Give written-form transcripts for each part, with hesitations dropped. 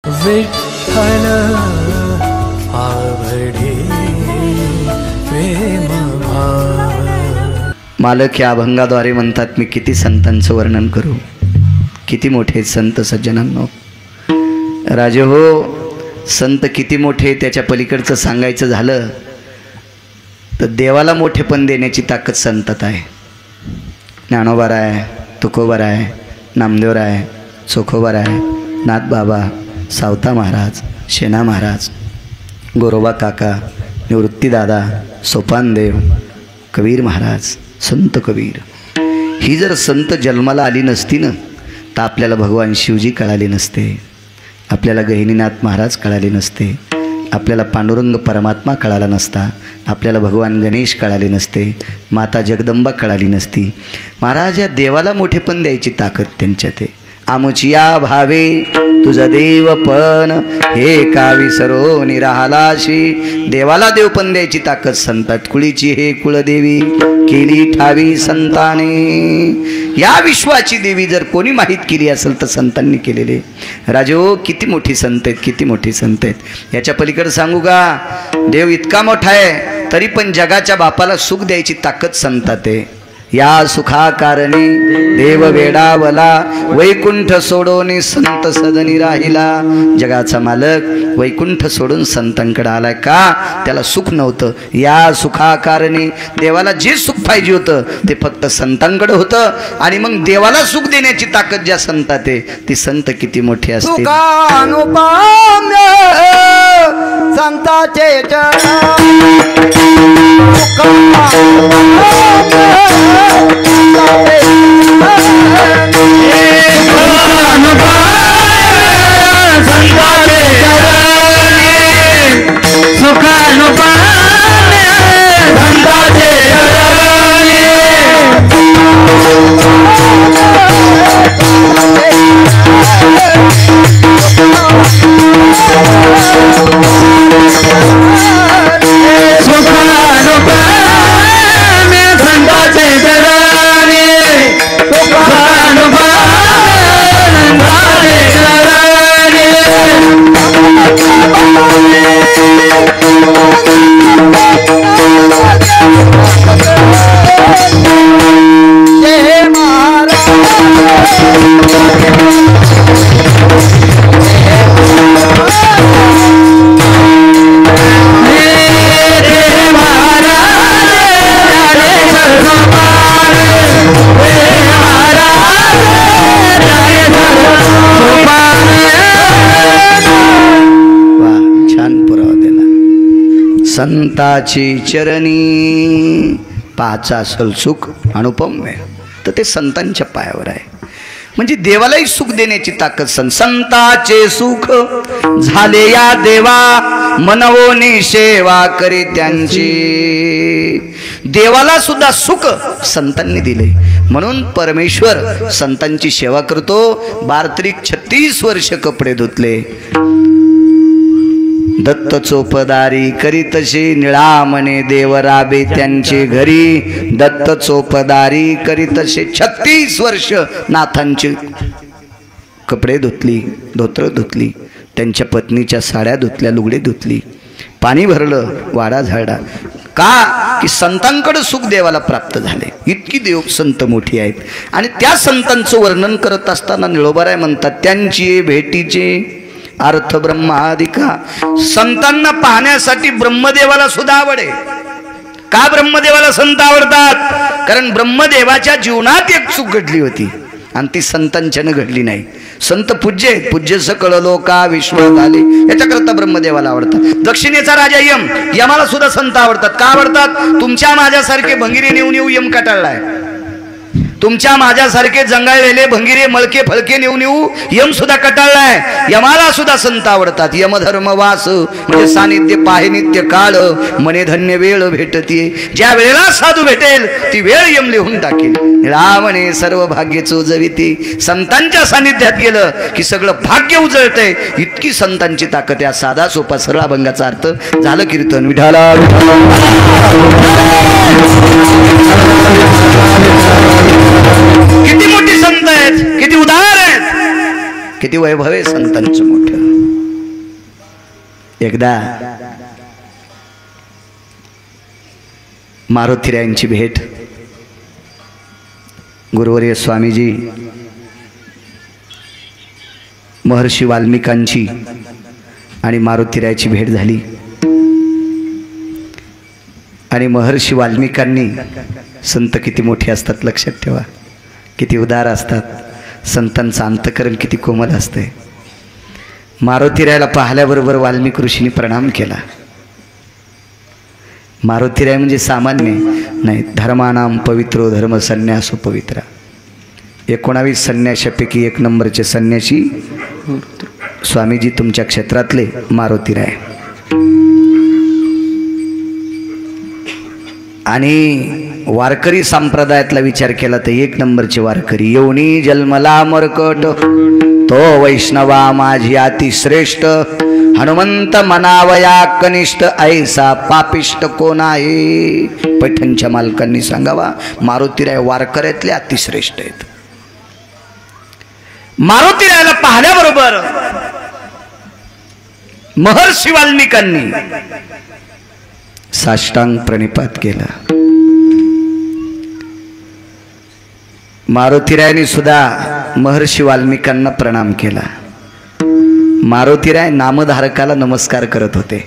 विठ्ठल आवडे प्रेम भाव। मालक या अभंगाद्वारे म्हणतात, मी किती संतांचं वर्णन करू, किती मोठे संत सज्जनांनो। राजे हो, संत किती मोठे, त्याच्या पलीकडचं सांगायचं झालं तर देवाला मोठेपण देण्याची ताकद संतात आहे। ज्ञानोबाराय, तुकोबाराय, नामदेवराय, चोखोबाराय, नाथ बाबा, सावता महाराज, शेना महाराज, गोरोबा काका, निवृत्तीदादा, सोपानदेव, कबीर महाराज, संत कबीर। ही जर संत जन्माला आली नसती ना तर आपल्याला भगवान शिवजी कळाले नसते, आपल्याला गहिनीनाथ महाराज कळाले नसते, आपल्याला पांडुरंग परमात्मा कळाला नसता, आपल्याला भगवान गणेश कळाले नसते, माता जगदंबा कळाली नसती। महाराज या देवाला मोठेपण द्यायची ताकद त्यांच्यात आहे। आमुचिया भावे तुझा देवपण हे का विसरो निराहालाशी। देवाला देवपण द्यायची ताकद संतात। कुळीची हे कुळदेवी केली ठावी संताने। या विश्वाची देवी जर कोणी माहीत केली असेल तर संतांनी केलेले। राजो किती मोठी संत आहेत, किती मोठी संत आहेत। याच्या पलीकडे सांगू का, देव इतका मोठा आहे तरी पण जगाच्या बापाला सुख द्यायची ताकद संतात आहे। या सुखाकारणी देव वेडावला वैकुंठ सोडून संत सदनी राहिला। जगाचा मालक वैकुंठ सोडून संतांकडे आलाय का? त्याला सुख नव्हतं। या सुखाकारणी देवाला जे सुख पाहिजे होतं ते फक्त संतांकडे होतं, आणि मग देवाला सुख देण्याची ताकद ज्या संतात आहे ती संत किती मोठी असते। संताचे संताची चरणी पाचा असल सुख अनुपम्य, तर ते संतांच्या पायावर आहे। म्हणजे देवालाही सुख देण्याची ताकद संताचे सुख झाले या देवा मनवोनी सेवा करे त्यांची। देवाला सुद्धा सुख संतांनी दिले म्हणून परमेश्वर संतांची सेवा करतो। बार्त्रिक 36 वर्ष कपडे धुतले। दत्त चोपदारी करीतसे निळामणे देव राबे त्यांचे घरी। दत्त चोपदारी करीतसे 36 वर्ष नाथांचे कपडे धुतली, धोत्र धुतली, त्यांच्या पत्नीच्या साड्या धुतल्या, लुगडे धुतली, पाणी भरलं, वाडा झाडा। का? की संतांकडे सुख देवाला प्राप्त झाले। इतकी देव संत मोठी आहेत। आणि त्या संतांचं वर्णन करत असताना निळोबाराय म्हणतात, त्यांची भेटीचे अर्थ ब्रह्मादिका। संतांना पाहण्यासाठी ब्रह्मदेवाला सुद्धा आवडे। का ब्रह्मदेवाला संत आवडतात? कारण ब्रह्मदेवाच्या जीवनात एक चूक घडली होती आणि ती संतांच्यानं घडली नाही। संत पूज्य आहेत, पूज्य सकळ लोका विश्वात आले, याच्याकरता ब्रह्मदेवाला आवडतात। दक्षिणेचा राजा यम, यमाला सुद्धा संत आवडतात। का आवडतात? तुमच्या माझ्यासारखे भंगिरे नेऊन येऊ यम कटाळलाय। तुमच्या माझ्यासारखे जंगाळलेले भंगिरे मळके फळके नेऊन येऊ यम सुद्धा कटाळलाय। यमाला सुद्धा संत आवडतात। यमधर्म वास म्हणजे सानिध्य पाहे नित्य काळ, मने धन्य वेळ भेटते। ज्या वेळेला साधू भेटेल ती वेळ यम लिहून टाकेल। निळामणे सर्व भाग्य चोजविते। संतांच्या सानिध्यात गेलं की सगळं भाग्य उजळतंय। इतकी संतांची ताकद आहे। साधा सोपा सरळ अभंगाचा अर्थ झालं कीर्तन विठाला। किती मोठी संत आहेत, किती उदार आहेत, किती वैभव आहे संतांचं मोठं। एकदा मारुतीरायांची भेट, गुरुवर्य स्वामीजी महर्षी वाल्मिकांची आणि मारुतीरायाची भेट झाली. आणि महर्षी वाल्मिकांनी, संत किती मोठे असतात लक्षात ठेवा, किती उदार असतात, संतांचं अंतकरण किती कोमल असते. मारुतीरायाला पाहिल्याबरोबर वाल्मिक ऋषींनी प्रणाम केला. मारुतीराय म्हणजे सामान्य नाही, धर्मानाम पवित्रो धर्म संन्यासो पवित्रा. 19 संन्याशापैकी 1 नंबरचे संन्यासी स्वामीजी तुमच्या क्षेत्रातले मारुतीराय. आणि वारकरी संप्रदायातला विचार केला तर 1 नंबरचे वारकरी. येऊनी जन्मला मरकट तो वैष्णवा माझी अतिश्रेष्ठ, हनुमंत मनावया कनिष्ठ ऐसा पापिष्ट कोण आहे. पैठणच्या मालकांनी सांगावा, मारुतीराय वारकऱ्यातले अतिश्रेष्ठ आहेत. मारुतीरायाला पाहिल्याबरोबर महर्षी वाल्मिकांनी साष्टांग प्रणिपात केला. मारुतीरायांनी सुद्धा महर्षी वाल्मिकांना प्रणाम केला. मारुतीराय नामधारकाला नमस्कार करत होते.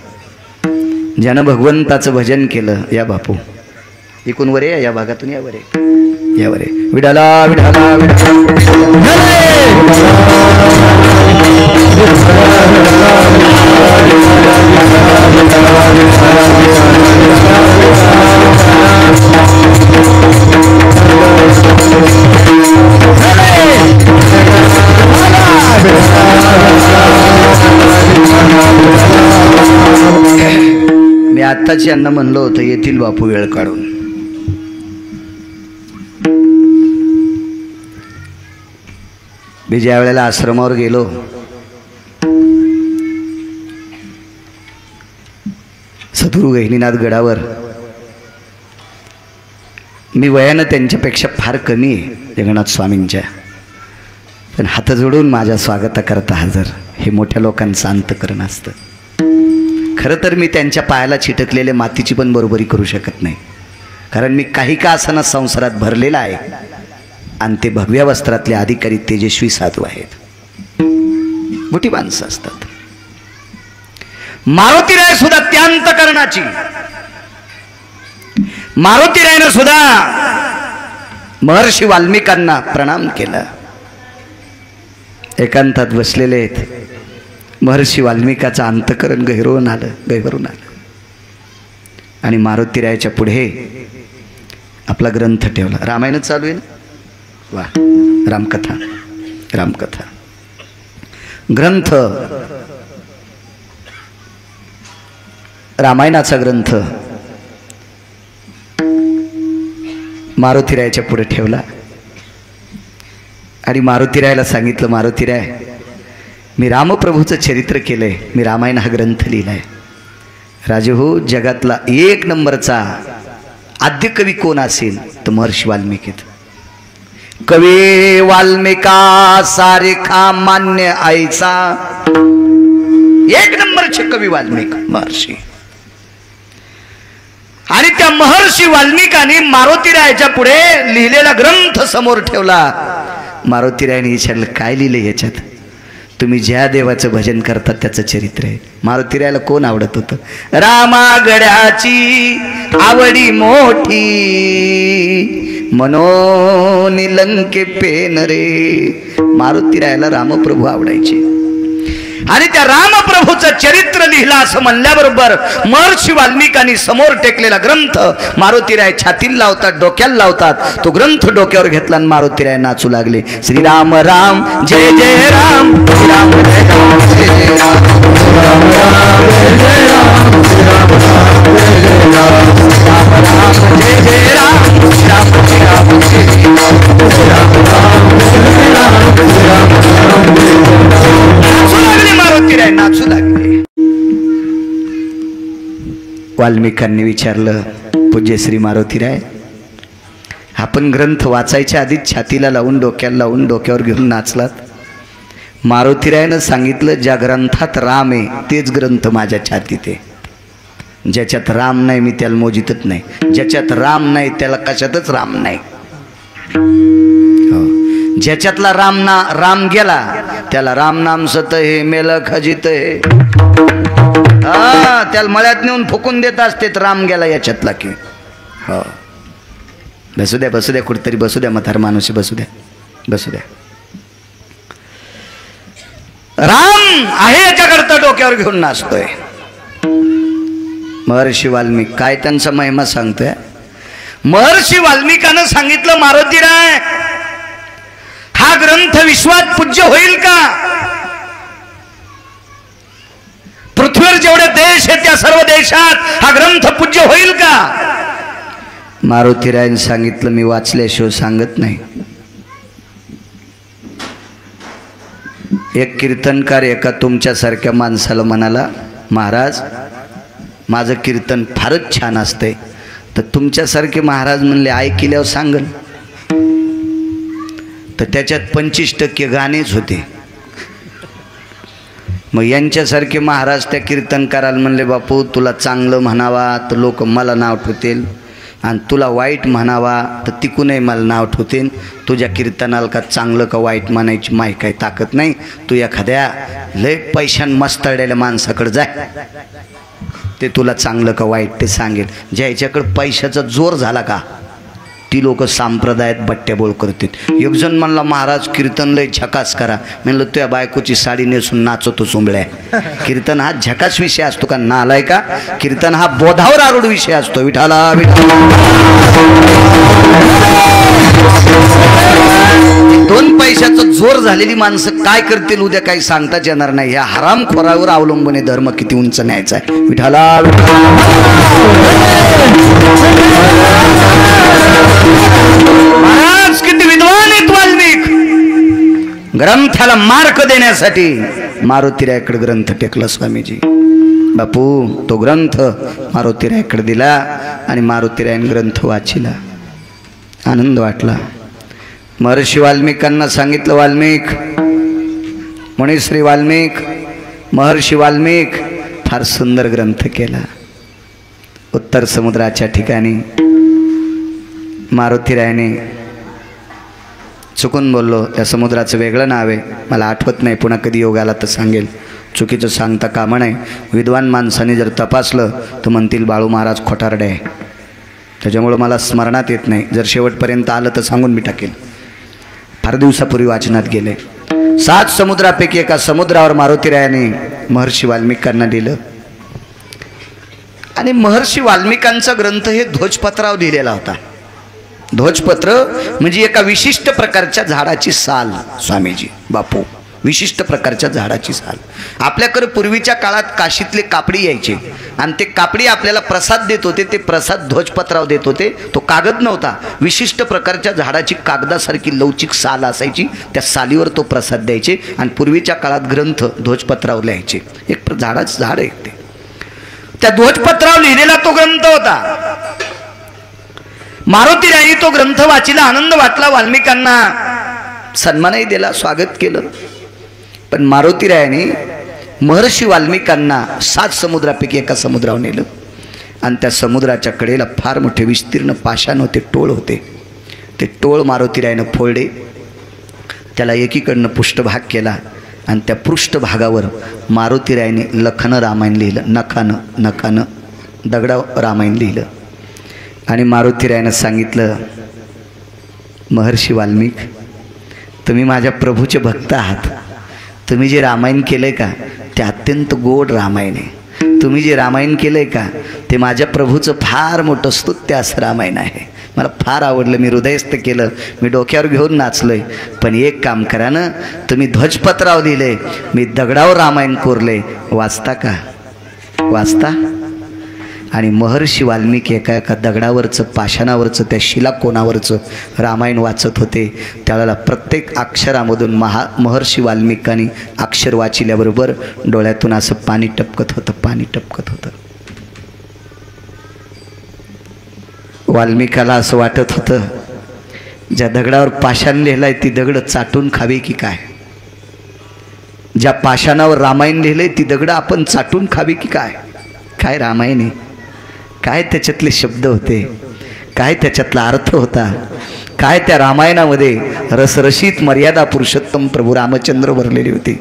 ज्यानं भगवंताचं भजन केलं, या बापू इकून वरे, या भागातून या वरे, या वरे. विडाला विडाला मी आत्ताच यांना म्हणलो होतं येतील बापू वेळ काढून. मी ज्या वेळेला आश्रमावर गेलो, सद्गुरू गहिनीनाथ गडावर, मी वयानं त्यांच्यापेक्षा फार कमी आहे जगन्नाथ स्वामींच्या, पण हात जोडून माझ्या स्वागताकरता हजर. हे मोठ्या लोकांचं अंतकरण असतं. खरं तर मी त्यांच्या पायाला चिटकलेल्या मातीची पण बरोबरी करू शकत नाही, कारण मी काही का असताना संसारात भरलेला आहे आणि ते भगव्या वस्त्रातले अधिकारी तेजस्वी साधू आहेत, मोठी माणसं असतात. मारुतीराय सुद्धा त्या अंतकरणाची. मारुतीरायनं सुद्धा महर्षी वाल्मिकांना प्रणाम केला. एकांतात बसलेले आहेत. महर्षी वाल्मिकाचं अंतकरण गहिरून आलं. आणि मारुतीरायाच्या पुढे आपला ग्रंथ ठेवला. रामायण चालू आहे ना, वा, रामकथा ग्रंथ, रामायणाचा ग्रंथ मारुतीरायाच्या पुढे ठेवला. आणि मारुतीरायाला सांगितलं, मारुतीराय, मी रामप्रभूचं चरित्र केलंय, मी रामायण हा ग्रंथ लिहिलाय. राजे हो, जगातला 1 नंबरचा आद्य कवी कोण असेल तर महर्षी वाल्मिकी. कवी वाल्मिका सारेखा मान्य आईचा. 1 नंबरचे कवी वाल्मिक महर्षी. आणि त्या महर्षी वाल्मिकांनी मारुतीरायाच्या पुढे लिहिलेला ग्रंथ समोर ठेवला. मारुतीरायाने विचारलं, काय लिहिले याच्यात? तुम्ही ज्या देवाचं भजन करतात त्याचं चरित्र आहे. मारुतीरायाला कोण आवडत होतं? रामागड्याची आवडी मोठी, मनोन लंके पेन रे. मारुतीरायाला रामप्रभू आवडायचे. आणि त्या रामप्रभूचं चरित्र लिहिलं असं म्हणल्याबरोबर महर्षी वाल्मिकांनी समोर टेकलेला ग्रंथ मारुतीराय छातीला लावतात, डोक्याला लावतात. तो ग्रंथ डोक्यावर घेतला आणि मारुतीराय नाचू लागले. श्रीराम राम जय जय राम, श्रीराम जय राम जय जय राम, राम राम जय जय राम, श्रीराम राम जय जय राम, राम राम जय जय राम, श्रीराम श्रीराम जय जय राम, श्रीराम राम जय जय राम, श्रीराम राम जय जय राम. मारुतीराय नाचू लागले. वाल्मिकांनी विचारलं, पूज्य श्री मारुतीराय, आपण ग्रंथ वाचायच्या आधीच छातीला लावून, डोक्याला लावून, डोक्यावर घेऊन नाचलात. मारुतीरायानं सांगितलं ज्या ग्रंथात राम आहे तेच ग्रंथ माझ्या छातीत आहे. ज्याच्यात राम नाही मी त्याला मोजितच नाही. ज्याच्यात राम नाही त्याला कशातच राम नाही. ज्याच्यातला राम गेला त्याला राम नाम सत हे मेल खजित हे. त्याला मळ्यात नेऊन फुकून देत असते राम गेला याच्यातला की. हो बसू द्या कुठतरी बसू द्या. म्हातार माणूस बसू द्या. राम आहे याच्याकरता डोक्यावर घेऊन नाचतोय. महर्षी वाल्मिक काय त्यांचा महिमा सांगतोय. महर्षी वाल्मिकानं सांगितलं मारुतीराय हा ग्रंथ विश्वात पूज्य होईल का. पृथ्वीवर जेवढे देश आहेत त्या सर्व देशात हा ग्रंथ पूज्य होईल का. मारुतीरायने सांगितलं मी वाचल्याशिवाय सांगत नाही. एक कीर्तनकार एका तुमच्यासारख्या माणसाला म्हणाला महाराज माझं कीर्तन फारच छान असते. तर तुमच्यासारखे महाराज म्हणले ऐकल्यावर सांगल. तर त्याच्यात 25% गाणेच होते. मग यांच्यासारखे महाराज त्या कीर्तनकाराला म्हणले बापू तुला चांगलं म्हणावा तर लोक मला नाव ठेवतील आणि तुला वाईट म्हणावा तर तिकूनही मला नाव ठेवतील. तुझ्या कीर्तनाला का चांगलं का वाईट म्हणायची माही काही ताकद नाही. तू एखाद्या लय पैशान मस्तळलेल्या माणसाकडे जाय ते तुला चांगलं का वाईट ते सांगेल. ज्याच्याकडे पैशाचा जोर झाला का ती लोक संप्रदायात बट्ट्याबोळ करतात. एक जण म्हणला महाराज कीर्तन लय झकास करा. म्हणलं तुझ्या बायकोची साडी नेसून नाचतो चुंबळ्या. कीर्तन हा झकास विषय असतो का नालाय का. कीर्तन हा बोधावर आरूढ विषय असतो. विठाला दोन पैशाचा जोर झालेली माणसं काय करतील उद्या काही सांगताच येणार नाही. ह्या हरामखोरावर अवलंबून धर्म किती उंच न्यायचा आहे. विठाला महाराज किती विद्वान आहेत वाल्मिक. ग्रंथाला मार्क देण्यासाठी मारुतीरायाकडे ग्रंथ टेकला स्वामीजी. बापू तो ग्रंथ मारुतीरायाकडे दिला आणि मारुतीरायाने ग्रंथ वाचिला. आनंद वाटला. महर्षी वाल्मिकांना सांगितलं वाल्मिक मुनीश्री वाल्मिक महर्षी वाल्मिक फार सुंदर ग्रंथ केला. उत्तर समुद्राच्या ठिकाणी मारुतीरायाने चुकून बोललो त्या समुद्राचं वेगळं नाव आहे मला आठवत नाही. पुन्हा कधी योग आला तर सांगेल. चुकीचं सांगता कामा नये. विद्वान माणसाने जर तपासलं तर म्हणतील बाळू महाराज खोटारडे आहे. त्याच्यामुळं मला स्मरणात येत नाही. जर शेवटपर्यंत आलं तर सांगून मी टाकेल. फार दिवसापूर्वी वाचनात गेले. 7 समुद्रापैकी एका समुद्रावर मारुतीरायाने महर्षी वाल्मिकांना दिलं. आणि महर्षी वाल्मिकांचा ग्रंथ हे ध्वजपत्रावर लिहिलेला होता. ध्वजपत्र म्हणजे एका विशिष्ट प्रकारच्या झाडाची साल. स्वामीजी बापू विशिष्ट प्रकारच्या झाडाची साल. आपल्याकडे पूर्वीच्या काळात काशीतले कापडी यायचे आणि ते कापडी आपल्याला प्रसाद देत होते. ते प्रसाद ध्वजपत्रावर देत होते. तो कागद नव्हता. विशिष्ट प्रकारच्या झाडाची कागदासारखी लवचिक साल असायची. त्या सालीवर तो प्रसाद द्यायचे आणि पूर्वीच्या काळात ग्रंथ ध्वजपत्रावर लिहायचे. एक झाडाचं झाड आहे ते. त्या ध्वजपत्रावर लिहिलेला तो ग्रंथ होता. मारुतीरायांनी तो ग्रंथ वाचीला. आनंद वाटला. वाल्मिकांना सन्मानही दिला. स्वागत केलं. पण मारुतीरायांनी महर्षी वाल्मिकांना 7 समुद्रापैकी एका समुद्रावर नेलं आणि त्या समुद्राच्या कडेला फार मोठे विस्तीर्ण पाषाण होते. टोळ होते. ते टोळ मारुतीरायानं फोडले. त्याला एकीकडनं पृष्ठभाग केला आणि त्या पृष्ठभागावर मारुतीरायाने लखन रामायण लिहिलं. नखानं दगडावर रामायण लिहिलं. आणि मारुतीरायानं सांगितलं महर्षी वाल्मिक तुम्ही माझ्या प्रभूचे भक्त आहात. तुम्ही जे रामायण केलंय का ते अत्यंत गोड रामायण आहे. तुम्ही जे रामायण केलंय का ते माझ्या प्रभूचं फार मोठं स्तुत्य असं रामायण आहे. मला फार आवडलं. मी हृदयस्थ केलं. मी डोक्यावर घेऊन नाचलोय. पण एक काम करा ना तुम्ही ध्वजपत्रावर लिहिले मी दगडावर रामायण कोरले. वाचता का वाचता. आणि महर्षी वाल्मिकी एका दगडावरचं पाषाणावरचं त्या शिलाकोनावरचं रामायण वाचत होते. त्यावेळेला प्रत्येक अक्षरामधून महर्षी वाल्मिकांनी अक्षर वाचिल्याबरोबर डोळ्यातून असं पाणी टपकत होतं. वाल्मिकाला असं वाटत होतं ज्या दगडावर पाषाण लिहिलाय ती दगड चाटून खावी की काय. ज्या पाषाणावर रामायण लिहिलंय ती दगडं आपण चाटून खावी की काय? काय रामायण आहे, काय त्याच्यातले शब्द होते, काय त्याच्यातला अर्थ होता, काय त्या रामायणामध्ये रसरशीत मर्यादा पुरुषोत्तम प्रभू रामचंद्र भरलेली होती.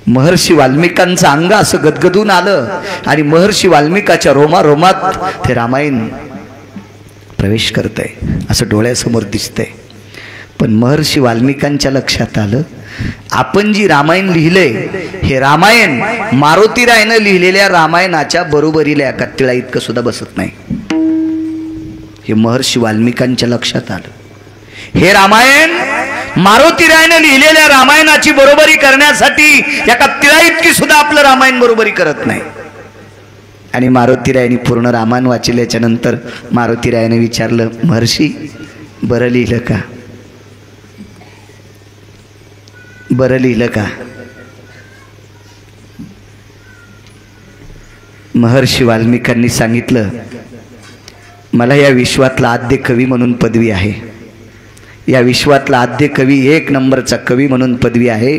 महर्षी वाल्मिकांचं अंग असं गदगदून आलं आणि महर्षी वाल्मिकाच्या रोमारोमात ते रामायण प्रवेश करतंय असं डोळ्यासमोर दिसतंय. पण महर्षी वाल्मिकांच्या लक्षात आलं आपण जी रामायण लिहिलंय हे रामायण मारुतीरायनं लिहिलेल्या रामायणाच्या बरोबरीला एका तिळा इतकं सुद्धा बसत नाही. हे महर्षी वाल्मिकांच्या लक्षात आलं. हे रामायण मारुतीरायनं लिहिलेल्या रामायणाची बरोबरी करण्यासाठी एका तिळा इतकी सुद्धा आपलं रामायण बरोबरी करत नाही. आणि मारुतीरायने पूर्ण रामायण वाचल्याच्या नंतर मारुतीरायने विचारलं, महर्षी बरं लिहिलं का? बरं लिहिलं का? महर्षी वाल्मिकांनी सांगितलं, मला या विश्वातला आद्य कवी म्हणून पदवी आहे, या विश्वातला आद्य कवी, एक नंबरचा कवी म्हणून पदवी आहे.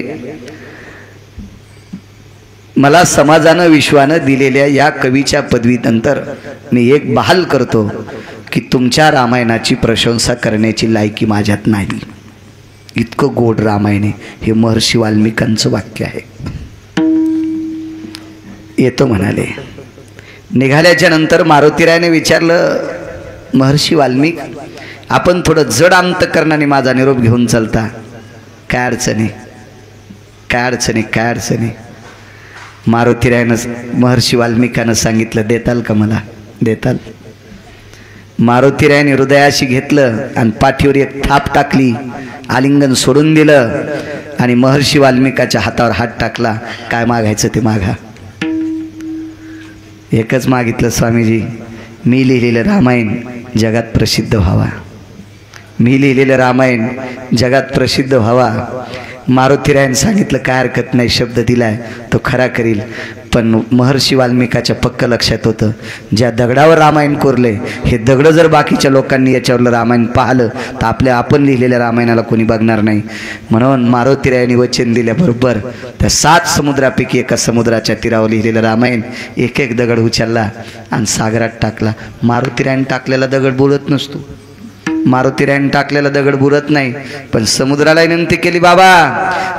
मला समाजानं विश्वानं दिलेल्या या कवीच्या पदवीनंतर मी एक बहाल करतो की तुमच्या रामायणाची प्रशंसा करण्याची लायकी माझ्यात नाही. इतकं गोड रामायण आहे. हे महर्षी वाल्मिकांचं वाक्य आहे. येतो म्हणाले. निघाल्याच्या नंतर मारुतीरायने विचारलं, महर्षी वाल्मिक आपण थोडं जड अंतकरणाने माझा निरोप घेऊन चालता? काय अडचणी, काय अडचणी, काय अडचणी? मारुतीरायनं महर्षी वाल्मिकानं सांगितलं, देताल का मला? देताल? मारुतीरायने हृदयाशी घेतलं आणि पाठीवर एक थाप टाकली, आलिंगन सोडून दिलं आणि महर्षी वाल्मिकाच्या हातावर हात टाकला. काय मागायचं ते मागा. एकच मागितलं, स्वामीजी मी लिहिलेलं रामायण जगात प्रसिद्ध व्हावा, मी लिहिलेलं रामायण जगात प्रसिद्ध व्हावा. मारुतीरायने सांगितलं, काय हरकत नाही, शब्द दिलाय तो खरा करील. पण महर्षी वाल्मिकाच्या पक्क लक्षात होतं, ज्या दगडावर रामायण कोरले हे दगडं जर बाकीच्या लोकांनी याच्यावरलं रामायण पाहिलं तर आपल्या आपण लिहिलेल्या रामायणाला कोणी बघणार नाही. म्हणून मारुतीरायाने वचन दिल्याबरोबर त्या 7 समुद्रापैकी एका समुद्राच्या तीरावर लिहिलेलं रामायण एक एक दगड उचलला आणि सागरात टाकला. मारुतीरायाने टाकलेला दगड बुडत नसतो, मारुतीरायाने टाकलेला दगड बुडत नाही. पण समुद्राला विनंती केली, बाबा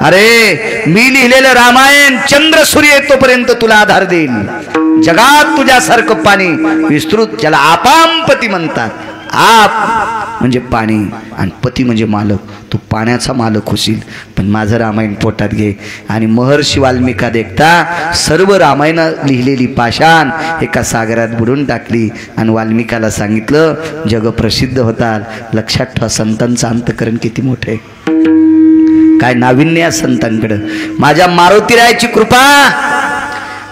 अरे मी लिहिलेलं रामायण चंद्र सूर्य येतोपर्यंत तुला आधार देईल. जगात तुझ्यासारखं पाणी विस्तृत, ज्याला आपामपती म्हणतात. आप म्हणजे पाणी आणि पती म्हणजे मालक. तू पाण्याचा मालक होशील, पण माझं रामायण पोटात घे. आणि महर्षी वाल्मिका देखता सर्व रामायण लिहिलेली पाषाण एका सागरात बुडून टाकली आणि वाल्मिकाला सांगितलं, जग प्रसिद्ध होतात. लक्षात ठेवा, संतांचं अंतकरण किती मोठे, काय नाविन्य या संतांकडं. माझ्या मारुतीरायाची कृपा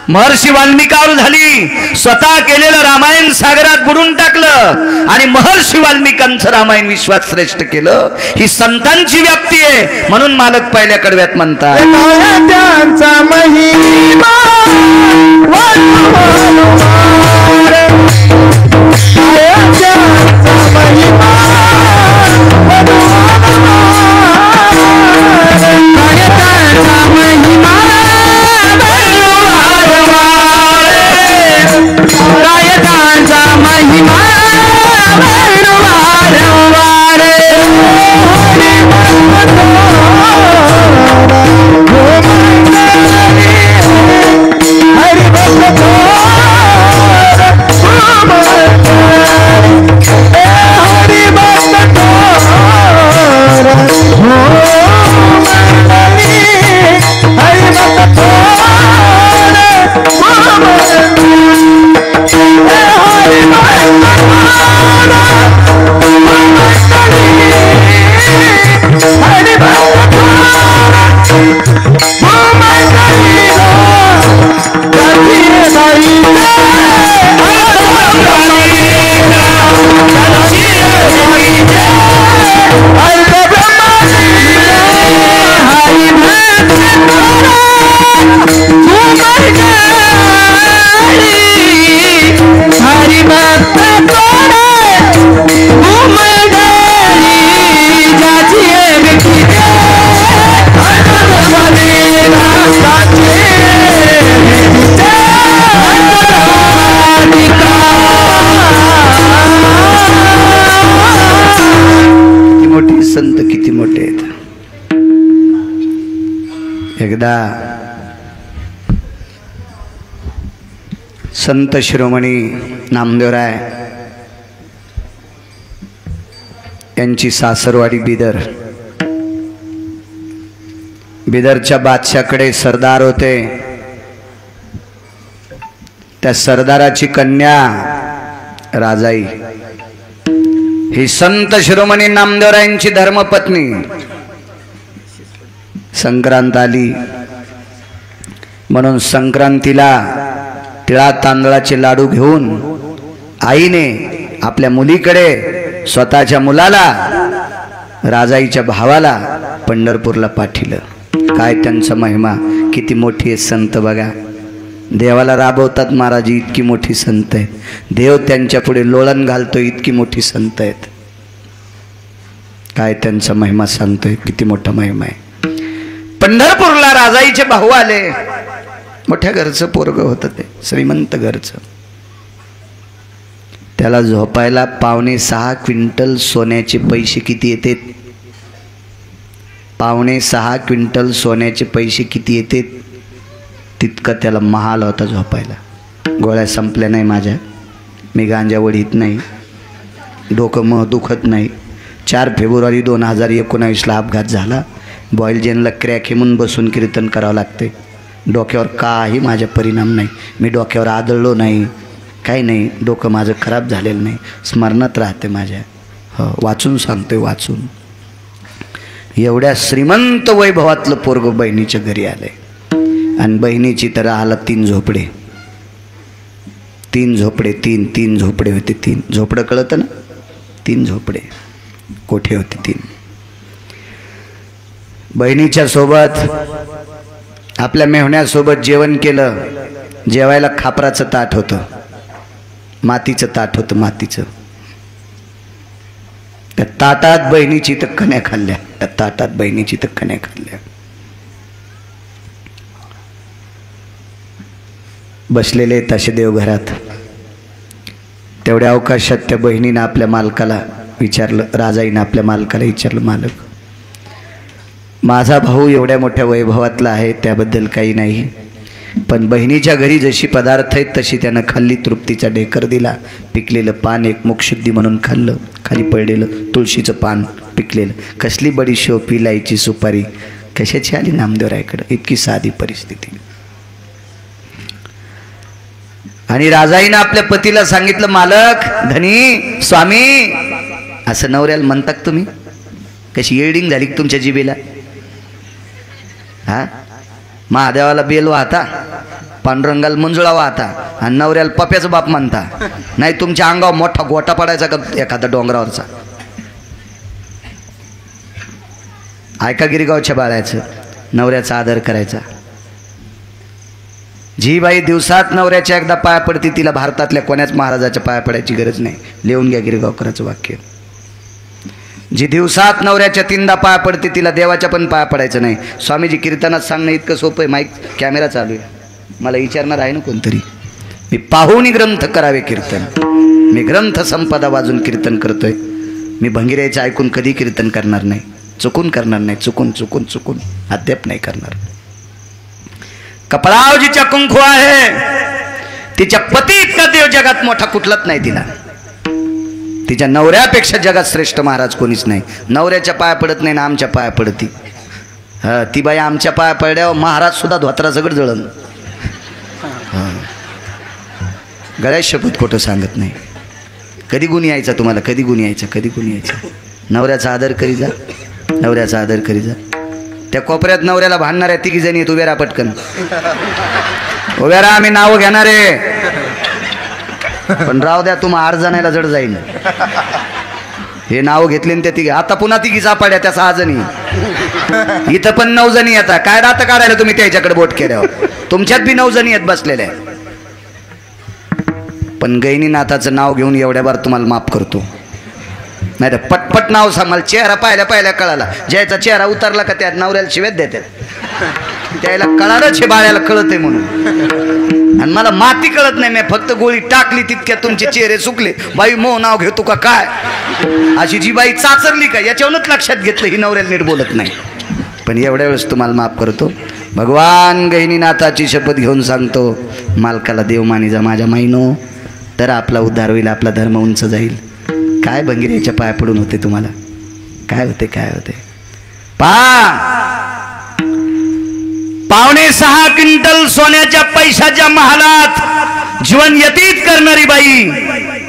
महर्षी वाल्मिकावर झाली. स्वतः केलेलं रामायण सागरात बुडून टाकलं आणि महर्षी वाल्मिकांचं रामायण विश्वात श्रेष्ठ केलं. ही संतांची व्याप्ती आहे. म्हणून मालक पहिल्या कडव्यात म्हणतात, त्यांचा महिमा संत किती मोठे आहेत. एकदा संत शिरोमणी नामदेवराय यांची सासरवाडी बिदर. बिदरच्या बादशाकडे सरदार होते. त्या सरदाराची कन्या राजाई ही संत शिरोमणी नामदेवरायांची धर्मपत्नी. संक्रांत आली म्हणून संक्रांतीला तिळा तांदळाचे लाडू घेऊन आईने आपल्या मुलीकडे स्वतःच्या मुलाला राजाईच्या भावाला पंढरपूरला पाठिलं. काय त्यांचा महिमा, किती मोठी आहे संत बघा. देवाला राबवतात महाराज, इतकी मोठी संत आहेत. देव त्यांच्या पुढे लोळण घालतो, इतकी मोठी संत आहेत. काय त्यांचा महिमा सांगतोय, किती मोठा महिमा आहे. पंढरपूरला राजाईचे भाऊ आले. मोठ्या घरचं पोरग होतं ते, श्रीमंत घरचं. त्याला झोपायला 5.5 क्विंटल सोन्याचे पैसे किती येते? 5.5 क्विंटल सोन्याचे पैसे किती येते? तितकं त्याला महाल होता झोपायला. गोळ्या संपल्या नाही माझ्या, मी गांजा वडीत नाही, डोकं मग दुखत नाही. 4 फेब्रुवारी 2019ला अपघात झाला. बॉयलजेनला क्रॅक म्हणून बसून कीर्तन करावं लागते. डोक्यावर काही माझ्या परिणाम नाही, मी डोक्यावर आदळलो नाही, काही नाही. डोकं माझं खराब झालेलं नाही, स्मरणात राहते माझ्या. हो, वाचून सांगतोय, वाचून. एवढ्या श्रीमंत वैभवातलं पोरग बहिणीच्या घरी आलंय. आणि बहिणीची तर आला 3 झोपडे. 3 झोपडे, 3 झोपडे होते. 3 झोपडं कळतं ना, 3 झोपडे कोठे होते. 3 बहिणीच्या सोबत आपल्या मेहण्यासोबत जेवण केलं. जेवायला खापराचं ताट होतं, मातीचं ताट होतं, मातीचं. त्या ताटात बहिणीची तर कण्या खाल्ल्या. त्या ताटात बहिणीची तर कण्या खाल्ल्या. बसलेले तसे देवघरात. तेवढ्या अवकाशात त्या बहिणीनं आपल्या मालकाला विचारलं, राजाईनं आपल्या मालकाला विचारलं, मालक, माझा भाऊ एवढ्या मोठ्या वैभवातला आहे, त्याबद्दल काही नाही, पण बहिणीच्या घरी जशी पदार्थ आहेत तशी त्यानं खाल्ली. तृप्तीचा ढेकर दिला, पिकलेलं पान एक मुखशुद्धी म्हणून खाल्लं. खाली पडलेलं तुळशीचं पान पिकलेलं. कसली बडीशोप, इलायची, सुपारी कशाची आली नामदेवरायकडं? इतकी साधी परिस्थिती. आणि राजाईनं आपल्या पतीला सांगितलं, मालक, धनी, स्वामी, असं नवऱ्याला म्हणतात तुम्ही? कशी येडिंग झाली तुमच्या जिभेला? हा, महादेवाला बेल वाहता, पांडुरंगाला मंजुळा वाहता, आणि नवऱ्याला पप्याचा बाप म्हणता. नाही तुमच्या अंगावर मोठा गोटा पडायचा का एखादा डोंगरावरचा? ऐका गिरगावच्या बाळाचं, नवऱ्याचा आदर करायचा. जी बाई दिवसात नवऱ्याच्या एकदा पाया पडते, तिला भारतातल्या कोण्याच महाराजाच्या पाया पडायची गरज नाही. लिहून घ्या गिरगावकरांचं वाक्य. जी दिवसात नवऱ्याच्या 3दा पाया पडते, तिला देवाच्या पण पाया पडायचं नाही. स्वामीजी कीर्तनात सांगणं इतकं सोपं आहे. माईक कॅमेरा चालू आहे, मला विचारणार आहे ना कोणतरी. मी पाहून ग्रंथ करावे कीर्तन. मी ग्रंथ संपदा वाजून कीर्तन करतोय. मी भंगिऱ्याचं ऐकून कधी कीर्तन करणार नाही, चुकून करणार नाही. चुकून अद्याप नाही करणार. कपाळावर जिच्या कुंकू आहे, तिच्या पती इतका देव जगात मोठा कुठलाच नाही तिला. तिच्या नवऱ्यापेक्षा जगात श्रेष्ठ महाराज कोणीच नाही. नवऱ्याच्या पाया पडत नाही ना आमच्या पाया पडती. हा, ती बाई आमच्या पाया पडल्यावर महाराज सुद्धा धोत्रा सगळं जळण. गळ्यात शपथ खोटं सांगत नाही. कधी गुण यायचा तुम्हाला? कधी गुण यायचा? नवऱ्याचा आदर करी जा, नवऱ्याचा आदर करी जा. त्या कोपऱ्यात नवऱ्याला भांडणाऱ्या 3 जणी आहेत. उभ्या राहा पटकन, उभ्या राहा. आम्ही नाव घेणारे, पण राव द्या, तुम्हा 8 जणायला जड जाईल. हे नाव घेतले त्या 3. आता पुन्हा 3 सापड्या, त्या 6 जणी. इथं पण 9 जणी येतात. काय दात काढायला तुम्ही त्याच्याकडे बोट केल्यावर? तुमच्यात बी 9 जणी आहेत बसलेल्या. पण गैनीनाथाचं नाव घेऊन एवढ्या बार तुम्हाला माफ करतो. नाही तर पटपट नाव सांग. मला चेहरा पाहिल्या कळाला. ज्याचा चेहरा उतरला का त्या नवऱ्याला शिव्यात देतात. त्याला कळालंच हे बाळ्याला कळत आहे म्हणून, आणि मला माती कळत नाही. मी फक्त गोळी टाकली तितक्या तुमचे चेहरे सुकले. बाई मो नाव घेतो का काय, अशी जी बाई चाचरली का याच्यावरच लक्षात घेतलं ही नवऱ्याला नीट बोलत नाही. पण एवढ्या वेळेस तुम्हाला माफ करतो. भगवान गहिनीनाथाची शपथ घेऊन सांगतो, मालकाला देव मानी जा माझ्या माईनो, तर आपला उद्धार होईल, आपला धर्म उंच जाईल. काय भंगिऱ्याच्या पाया पडून होते तुम्हाला, काय होते काय होते. 6.5 क्विंटल सोन्याच्या पैशाच्या महालात जीवन व्यतीत करणारी बाई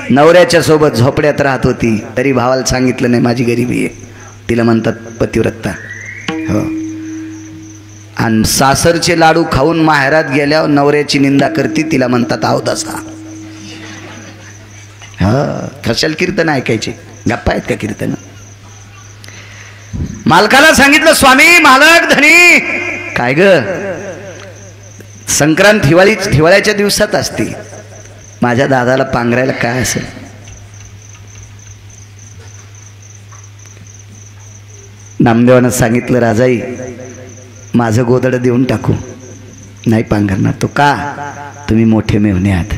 नवऱ्याच्या सोबत झोपड्यात राहत होती, तरी भावाला सांगितलं नाही माझी गरिबी आहे. तिला म्हणतात पतिव्रता. हो, आणि सासरचे लाडू खाऊन माहेरात गेल्यावर नवऱ्याची निंदा करती, तिला म्हणतात अवदासा. हा, कशाला कीर्तन ऐकायचे, गप्पा आहेत का कीर्तन. मालकाला सांगितलं स्वामी मालक धनी. काय ग, संक्रांत हिवाळ्याच्या दिवसात असते, माझ्या दादाला पांघरायला काय असेल. नामदेवानं सांगितलं राजाई माझं गोदड देऊन टाकू, नाही पांघरणार तो. का, तुम्ही मोठे मेवणे आहात.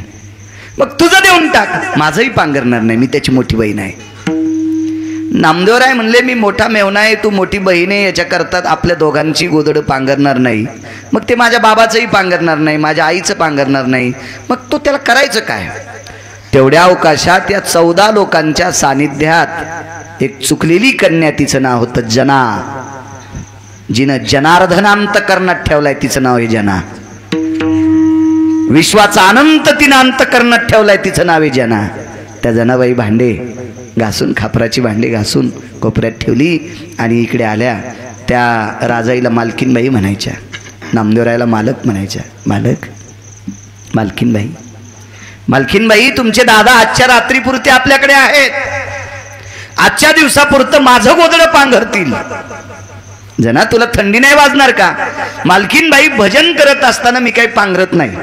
मग तुझं देऊन टाक, माझंही पांघरणार नाही, मी त्याची मोठी बहीण आहे. नामदेवराय म्हणले मी मोठा मेवणा आहे, तू मोठी बहीण आहे, याच्या करतात आपल्या दोघांची गोदड पांघरणार नाही. मग ते माझ्या बाबाचंही पांघरणार नाही, माझ्या आईचं पांघरणार नाही. मग तो त्याला करायचं काय. तेवढ्या अवकाशात या 14 लोकांच्या सानिध्यात एक चुकलेली कन्या, तिचं नाव होतं जना. जिनं जनार्दनांत करण्यात ठेवलाय, तिचं नाव आहे जना. विश्वाचा अनंत तिनं अंत करण्यात ठेवलाय, तिचं नाव आहे जना. त्या जनाबाई भांडे घासून, खापराची भांडे घासून कोपऱ्यात ठेवली आणि इकडे आल्या. त्या राजाईला मालकीनबाई म्हणायच्या, नामदेवरायला मालक म्हणायच्या. मालक, मालकीनबाई, मालकीनबाई तुमचे दादा आजच्या रात्रीपुरते आपल्याकडे आहेत, आजच्या दिवसापुरतं माझं गोदडं पांघरतील. जना तुला थंडी नाही वाजणार का. मालकीनबाई भजन करत असताना मी काही पांघरत नाही,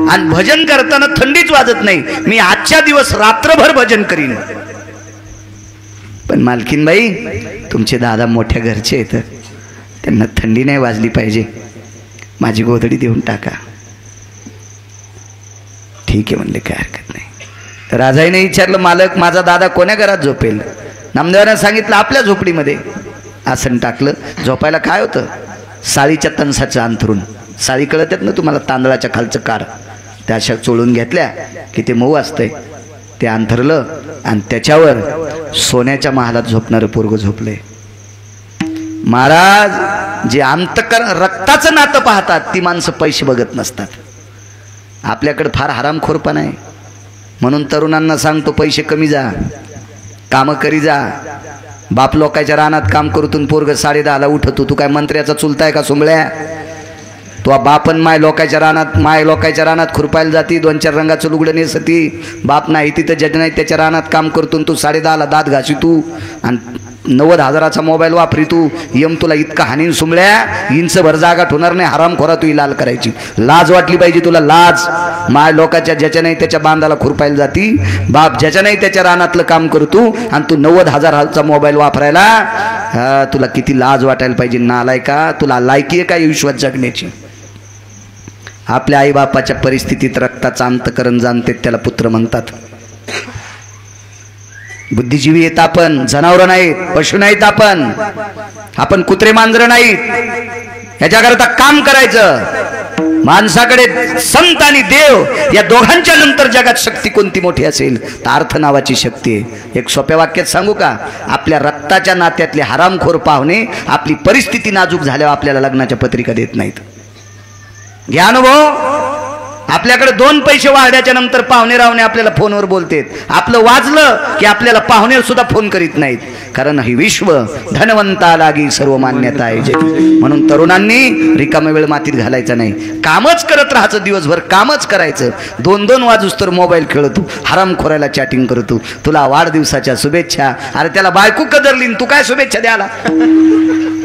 आणि भजन करताना थंडीच वाजत नाही. मी आजच्या दिवस रात्रभर भजन करीन. पण मालकीनबाई तुमचे दादा मोठ्या घरचे आहेत, त्यांना थंडी नाही वाजली पाहिजे, माझी गोधडी देऊन टाका. ठीक आहे म्हणले, काय हरकत नाही. राजाईने विचारलं मालक माझा दादा कोण्या घरात झोपेल. नामदेवाने सांगितलं आपल्या झोपडीमध्ये. आसन टाकलं. झोपायला काय होतं, साळीच्या तणसाचं अंथरून. साळी कळत आहेत ना तुम्हाला, तांदळाच्या खालचं कार, त्या अशा चोळून घेतल्या की ते मऊ असतंय, ते अंथरलं आणि त्याच्यावर सोन्याच्या महालात झोपणारं पोरग झोपले. महाराज जे रक्ताचं नातं पाहतात ती माणसं पैसे बघत नसतात. आपल्याकडे फार हरामखोरपणा आहे, म्हणून तरुणांना सांगतो पैसे कमी जा, कामं करी जा. बाप लोकांच्या रानात काम करतून पोरग 10:30ला उठतो, तू काय मंत्र्याचा चुलताय का सोंबळ्या. तो बापन माय लोकांच्या रानात खुरपायला जाती, 2-4 रंगाचं लुगडं नेसती. बाप नाही तिथं जज नाही, त्याच्या रानात काम करतून तू 10:30ला दात घासी तू, आणि 90,000चा मोबाईल वापरी तू. यम तुला इतका हानीन सुंबळ्या, इंचभर जागा ठेवणार नाही. हरामखोरा तू लाल करायची लाज वाटली पाहिजे तुला, लाज. माय लोकांच्या ज्याच्या नाही त्याच्या बांधाला खुरपायला जाती, बाप ज्याच्या नाही त्याच्या रानातलं काम करतो, आणि तू 90,000चा मोबाईल वापरायला. तुला किती लाज वाटायला पाहिजे नालायका. तुला लायकी आहे का विश्वात जगण्याची. आपल्या आईबापाच्या परिस्थितीत रक्ताचं अंतकरण जाणते त्याला पुत्र म्हणतात. बुद्धिजीवी आहेत आपण, जनावर नाहीत, पशु नाहीत आपण कुत्रे मांजर नाहीत. ह्याच्याकरता काम करायचं. माणसाकडे संत आणि देव या दोघांच्या नंतर जगात शक्ती कोणती मोठी असेल तर अर्थ नावाची शक्ती आहे. एक सोप्या वाक्यात सांगू का, आपल्या रक्ताच्या नात्यातले हरामखोर पाहुणे आपली परिस्थिती नाजूक झाल्यावर आपल्याला लग्नाच्या पत्रिका देत नाहीत. घ्या अनुभव. आपल्याकडे 2 पैसे वाढल्याच्या नंतर पाहुणे रावणे आपल्याला फोनवर बोलतेत. आपलं वाजलं की आपल्याला पाहुणे सुद्धा फोन करीत नाहीत, कारण ही विश्व धनवंता लागी सर्व मान्यता आहे. म्हणून तरुणांनी रिकामा वेळ मातीत घालायचा नाही, कामच करत राहायचं, दिवसभर कामच करायचं. 2-2 वाजूस तर मोबाईल खेळतो, हरामखोरायला चॅटिंग करतो. तुला वाढदिवसाच्या शुभेच्छा. अरे त्याला बायको कदरली, तू काय शुभेच्छा द्याला.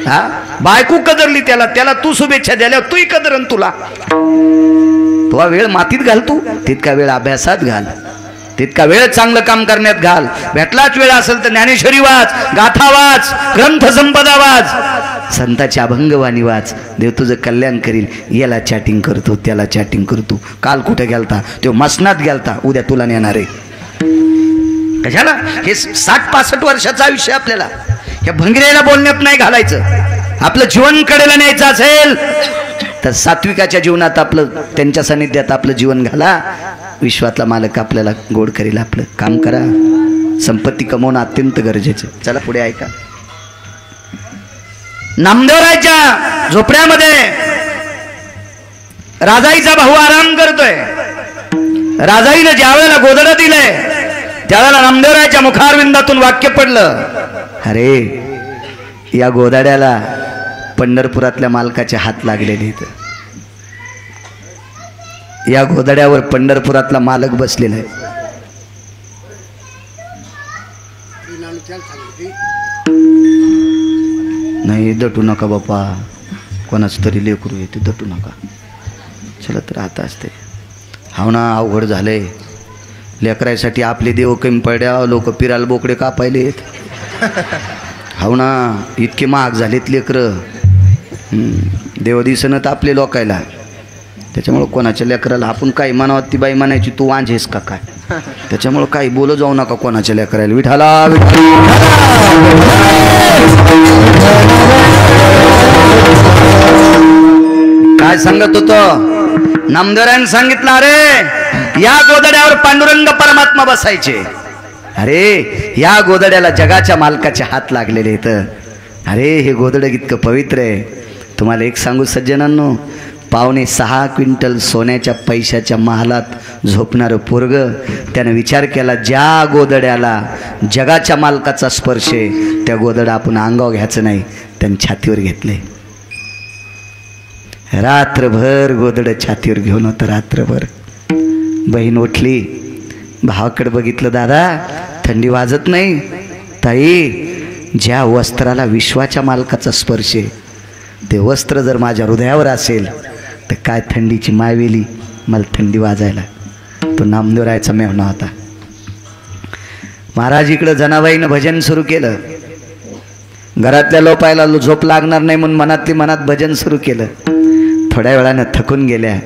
हा, बायको कदरली त्याला तू शुभेच्छा द्याल्यावर तूही कदरन तुला. तो वेळ मातीत घाल, तू तितका वेळ अभ्यासात घाल. तितका वेळ चांगलं काम करण्यात घाल. भेटलाच वेळ असेल तर ज्ञानेश्वरी वाच, गाथा वाच, ग्रंथ संपदा वाच, संताची अभंगवाणी वाच. देव तुझं कल्याण करील. याला चॅटिंग करतो, त्याला चॅटिंग करतो. काल कुठे गेलता? तो मसनात गेलता, उद्या तुला नेणार आहे. कशाला? हे 60-65 वर्षाचं आयुष्य आपल्याला या भंगीऱ्याला बोलण्यात नाही घालायचं. आपलं जीवन कडेला न्यायचं असेल तर सात्विकाच्या जीवनात आपलं, त्यांच्या सानिध्यात आपलं जीवन घाला. विश्वातला मालक आपल्याला गोड करेल. आपलं काम करा. संपत्ती कमवणं अत्यंत गरजेचं. चला पुढे ऐका. नामदेवरायच्या झोपड्यामध्ये राजाईचा भाऊ आराम करतोय. राजाईनं ज्यावेळेला गोदडं दिलंय त्यावेळेला नामदेवरायच्या मुखारविंदातून वाक्य पडलं, अरे या गोदाड्याला पंढरपुरातल्या मालकाचे हात लागलेले आहेत. या गोदाड्यावर पंढरपुरातला मालक बसलेला आहे. नाही दटू नका बापा, कोणाच तरी लेकरू येते, दटू नका. चला तर आता असते. हाव ना, अवघड झालंय. लेकरायसाठी आपले देव कमी पड्या, लोक पिराल बोकडे कापायलेत. हाव ना, इतके महाग झालेत लेकरं. देव दिसणं आपले लोकायला. त्याच्यामुळं कोणाच्या लेकराला आपण काही म्हणावं ती बाई म्हणायची तू वांझेस का काय. त्याच्यामुळं काही बोलू जाऊ नका कोणाच्या लेकराला. विठाला काय सांगत होतो नामदेवरायने सांगितलं, अरे या गोदड्यावर पांडुरंग परमात्मा बसायचे. अरे या गोदड्याला जगाच्या मालकाचे हात लागलेले आहेत. अरे हे गोदडं इतकं पवित्र आहे. तुम्हाला एक सांगू सज्जनांनो, 5.25 क्विंटल सोन्याच्या पैशाच्या महालात झोपणारं पोरग, त्यानं विचार केला ज्या गोदड्याला जगाच्या मालकाचा स्पर्श आहे त्या गोदडं आपण अंगावर घ्यायचं नाही, त्यानं छातीवर घेतले. रात्रभर गोदडं छातीवर घेऊन होतं. रात्रभर बहीण उठली, भावाकडे बघितलं, दादा थंडी वाजत नाही. ताई ज्या वस्त्राला विश्वाच्या मालकाचा स्पर्श आहे ते वस्त्र जर माझ्या हृदयावर असेल तर काय थंडीची मायवेली मला थंडी वाजायला. तो नामदेवरायचा मेहना होता. महाराज इकडं जनाबाईनं भजन सुरू केलं. घरातल्या लोपायला झोप लागणार नाही म्हणून मनातली मनात भजन सुरू केलं. थोड्या वेळानं थकून गेल्या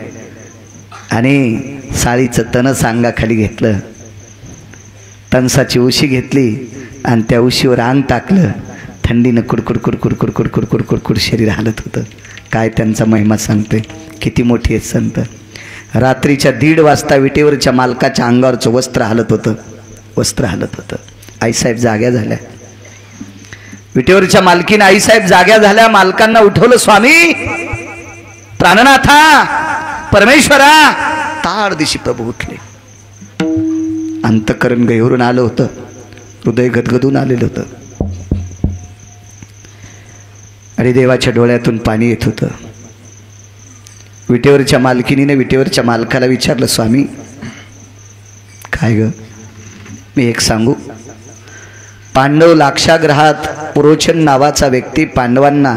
आणि साडीचं तण सांगाखाली घेतलं, तणसाची उशी घेतली आणि त्या उशीवर अंग टाकलं. थंडीनं कुडकुड कुडकुड कुडकुड कुडकुड कुडकुड शरीर हालत होतं. काय त्यांचा महिमा सांगते, किती मोठी आहेत संत. रात्रीच्या 1:30 वाजता विटेवरच्या मालकाच्या अंगावरचं वस्त्र हालत होतं. वस्त्र हालत होतं. आईसाहेब जाग्या झाल्या. विटेवरच्या मालकीने आईसाहेब जाग्या झाल्या. मालकांना उठवलं, स्वामी प्राणनाथा परमेश्वरा. ताड दिशी प्रभू उठले. अंतःकरण गहिवरून आलं होतं. हृदय गदगदून आलेलं होतं आणि देवाच्या डोळ्यातून पाणी येत होतं. विटेवरच्या मालकिनीने विटेवरच्या मालकाला विचारलं, स्वामी काय ग? मी एक सांगू. पांडव लाक्षाग्रहात पुरोचन नावाचा व्यक्ती पांडवांना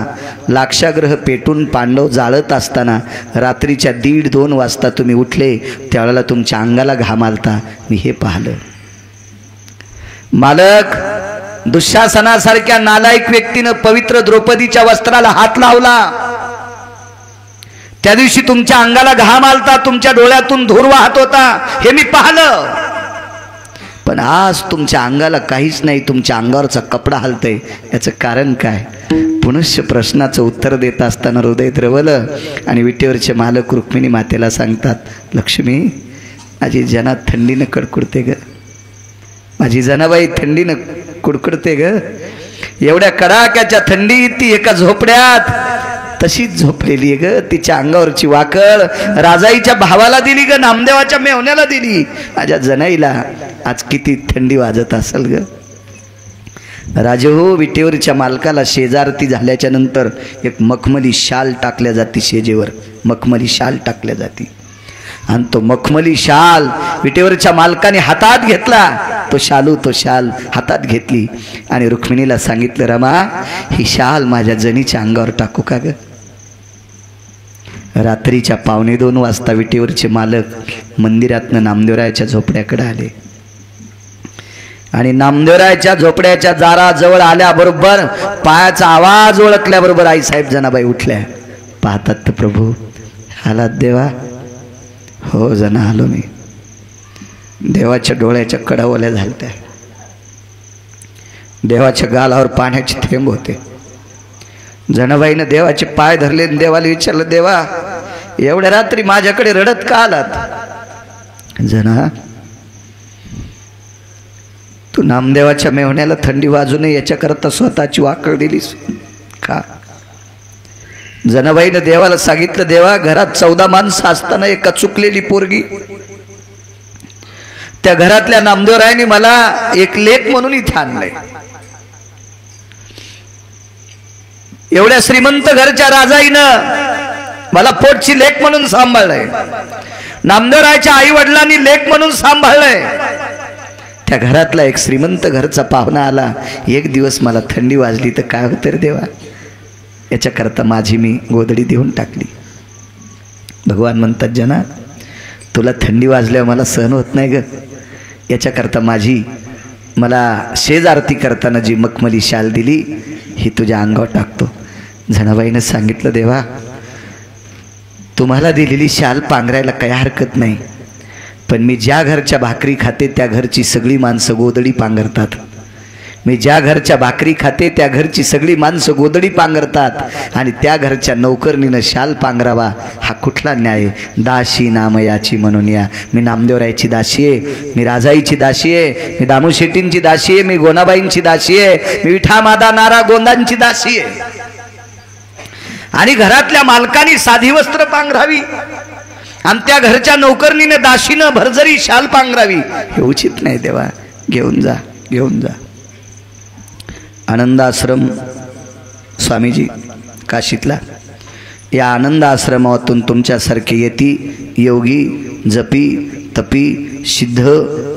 लाक्षाग्रह पेटून पांडव जाळत असताना रात्रीच्या 1:30-2 वाजता तुम्ही उठले, त्यावेळेला तुमच्या अंगाला घाम आलता. मी हे पाहिलं. मालक दुःशासनासारख्या नालायक व्यक्तीनं पवित्र द्रौपदीच्या वस्त्राला हात लावला. त्या दिवशी तुमच्या अंगाला घाम आलता, तुमच्या डोळ्यातून धूर वाहत होता, हे मी पाहिलं. पण आज तुमच्या अंगाला काहीच नाही, तुमच्या अंगावरचा कपडा हलतय. याचं कारण काय? पुनश्च प्रश्नाचं उत्तर देत असताना हृदय द्रवलं आणि विटेवरचे मालक रुक्मिणी मातेला सांगतात, लक्ष्मी माझी जना थंडीनं कडकुडते ग. माझी जनाबाई थंडीनं कुडकुडते ग. एवढ्या कडाक्याच्या थंडीत ती एका झोपड्यात तशीच झोपलेली ग. तिच्या अंगावरची वाकळ राजाईच्या भावाला दिली ग, नामदेवाच्या मेवण्याला दिली. माझ्या जनाईला आज किती थंडी वाजत असेल ग. राजे हो, विटेवरच्या मालकाला शेजारती झाल्याच्या नंतर एक मखमली शाल टाकल्या जाते. शेजेवर मखमली शाल टाकल्या जाते आणि तो मखमली शाल विटेवरच्या मालकाने हातात घेतला. तो शाल हातात घेतली आणि रुक्मिणीला सांगितलं, रमा ही शाल माझ्या जनीच्या अंगावर टाकू का ग? रात्रीच्या 1:15-2 वाजता विटेवरचे मालक मंदिरातनं नामदेवरायाच्या झोपड्याकडे आले. आणि नामदेवरायच्या झोपड्याच्या दाराजवळ आल्याबरोबर पायाचा आवाज ओळखल्याबरोबर आईसाहेब जनाबाई उठल्या. पाहतात तर प्रभू आलात देवा. हो जना आलो मी. देवाच्या डोळ्याच्या कडा ओल्या झालत्या. देवाच्या गालावर पाण्याचे थेंब होते. जनाबाईनं देवाचे पाय धरले आणि देवाला विचारलं, देवा एवढ्या रात्री माझ्याकडे रडत का आलात? जना तू नामदेवाच्या मेवण्याला थंडी वाजू नये याच्याकरता स्वतःची वाकड दिलीस का? जनाबाईनं देवाला सांगितलं, देवा घरात 14 माणसं असताना एका चुकलेली पोरगी, त्या घरातल्या नामदेवरायांनी मला एक लेक म्हणून इथे आणलंय. एवढ्या श्रीमंत घरच्या राजाईनं मला पोटची लेक म्हणून सांभाळलंय. नामदेवरायच्या आई वडिलांनी लेक म्हणून सांभाळलंय. त्या घरातला एक श्रीमंत घरचा पाहुणा आला, एक दिवस मला थंडी वाजली तर काय होतं रे देवा? याच्याकरता माझी मी गोदडी देऊन टाकली. भगवान म्हणतात, जना तुला थंडी वाजल्यावर मला सहन होत नाही ग. याच्याकरता मला शेजारती करताना जी मखमली शाल दिली ही तुझ्या अंगावर टाकतो. जनाबाईनं सांगितलं, देवा तुम्हाला दिलेली शाल पांघरायला काही हरकत नाही, पण मी ज्या घरच्या भाकरी खाते त्या घरची सगळी माणसं गोदडी पांघरतात. मी ज्या घरच्या भाकरी खाते त्या घरची सगळी माणसं गोदडी पांघरतात आणि त्या घरच्या नौकरणीनं शाल पांघरावा हा कुठला न्याय? दाशी नामयाची म्हणून या. मी नामदेवरायची दासी आहे, मी राजाईची दासी आहे, मी दामू शेट्टींची दासी आहे, मी गोनाबाईंची दासी आहे, मी विठा मादा नारा गोंदांची दासी आहे. आणि घरातल्या मालकानी साधी वस्त्र पांघरावी आणि त्या घरच्या नौकरणीने दाशीनं भरजरी शाल पांघरावी, हे उचित नाही देवा. घेऊन जा, घेऊन जा. आनंद आश्रम स्वामीजी काशीतला, या आनंद आश्रमातून तुमच्यासारखे यती योगी जपी तपी सिद्ध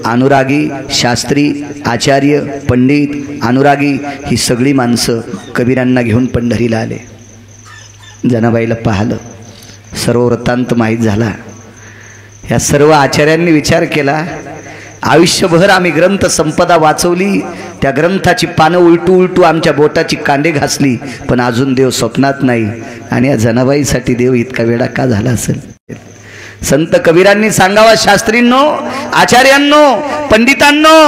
अनुरागी शास्त्री आचार्य पंडित अनुरागी ही सगळी माणसं कबीरांना घेऊन पंढरीला आले. जनाबाईला पाहिलं, सर्व वृत्तांत माहीत झाला. या सर्व आचार्यांनी विचार केला, आयुष्यभर आम्ही ग्रंथ संपदा वाचवली, त्या ग्रंथाची पानं उलटू उलटू आमच्या बोटाची कांडे घासली, पण अजून देव स्वप्नात नाही. आणि या जनाबाईसाठी देव इतका वेडा का झाला असेल? संत कबीरांनी सांगावा, शास्त्रींनो आचार्यांनो पंडितांनो,